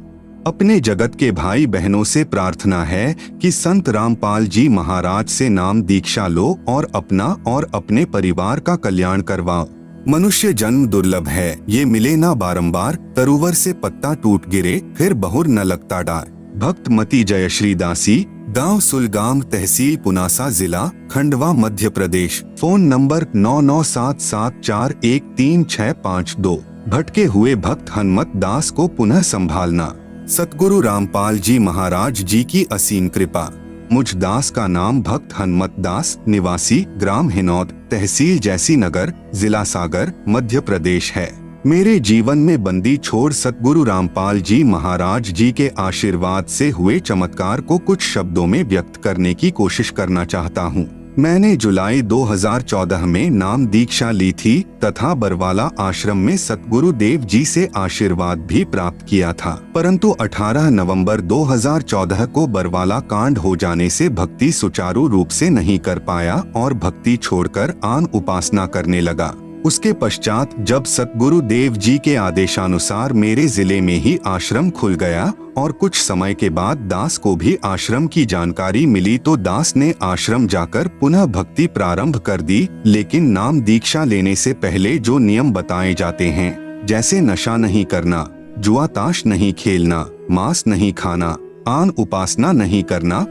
अपने जगत के भाई बहनों से प्रार्थना है कि संत रामपाल जी महाराज से नाम दीक्षा लो और अपना और अपने परिवार का कल्याण करवाओ। मनुष्य जन्म दुर्लभ है, ये मिले ना बारंबार। तरुवर से पत्ता टूट गिरे फिर बहुर न लगता डार। भक्त मती जयश्री दासी, गांव सुलगाम, तहसील पुनासा, जिला खंडवा, मध्य प्रदेश। Phone number 9977413652। भटके हुए भक्त हनुमत दास को पुनः संभालना। सतगुरु रामपाल जी महाराज जी की असीम कृपा। मुझ दास का नाम भक्त हनुमत दास, निवासी ग्राम हिनौद, तहसील जैसी नगर, जिला सागर, मध्य प्रदेश है। मेरे जीवन में बंदी छोड़ सतगुरु रामपाल जी महाराज जी के आशीर्वाद से हुए चमत्कार को कुछ शब्दों में व्यक्त करने की कोशिश करना चाहता हूँ। मैंने जुलाई 2014 में नाम दीक्षा ली थी तथा बरवाला आश्रम में सतगुरु देव जी से आशीर्वाद भी प्राप्त किया था, परंतु 18 नवंबर 2014 को बरवाला कांड हो जाने से भक्ति सुचारू रूप से नहीं कर पाया और भक्ति छोड़कर आन उपासना करने लगा। उसके पश्चात जब सतगुरु देव जी के आदेशानुसार मेरे जिले में ही आश्रम खुल गया और कुछ समय के बाद दास को भी आश्रम की जानकारी मिली तो दास ने आश्रम जाकर पुनः भक्ति प्रारंभ कर दी। लेकिन नाम दीक्षा लेने से पहले जो नियम बताए जाते हैं, जैसे नशा नहीं करना, जुआ ताश नहीं खेलना, मांस नहीं खाना, आन उपासना नहीं करना,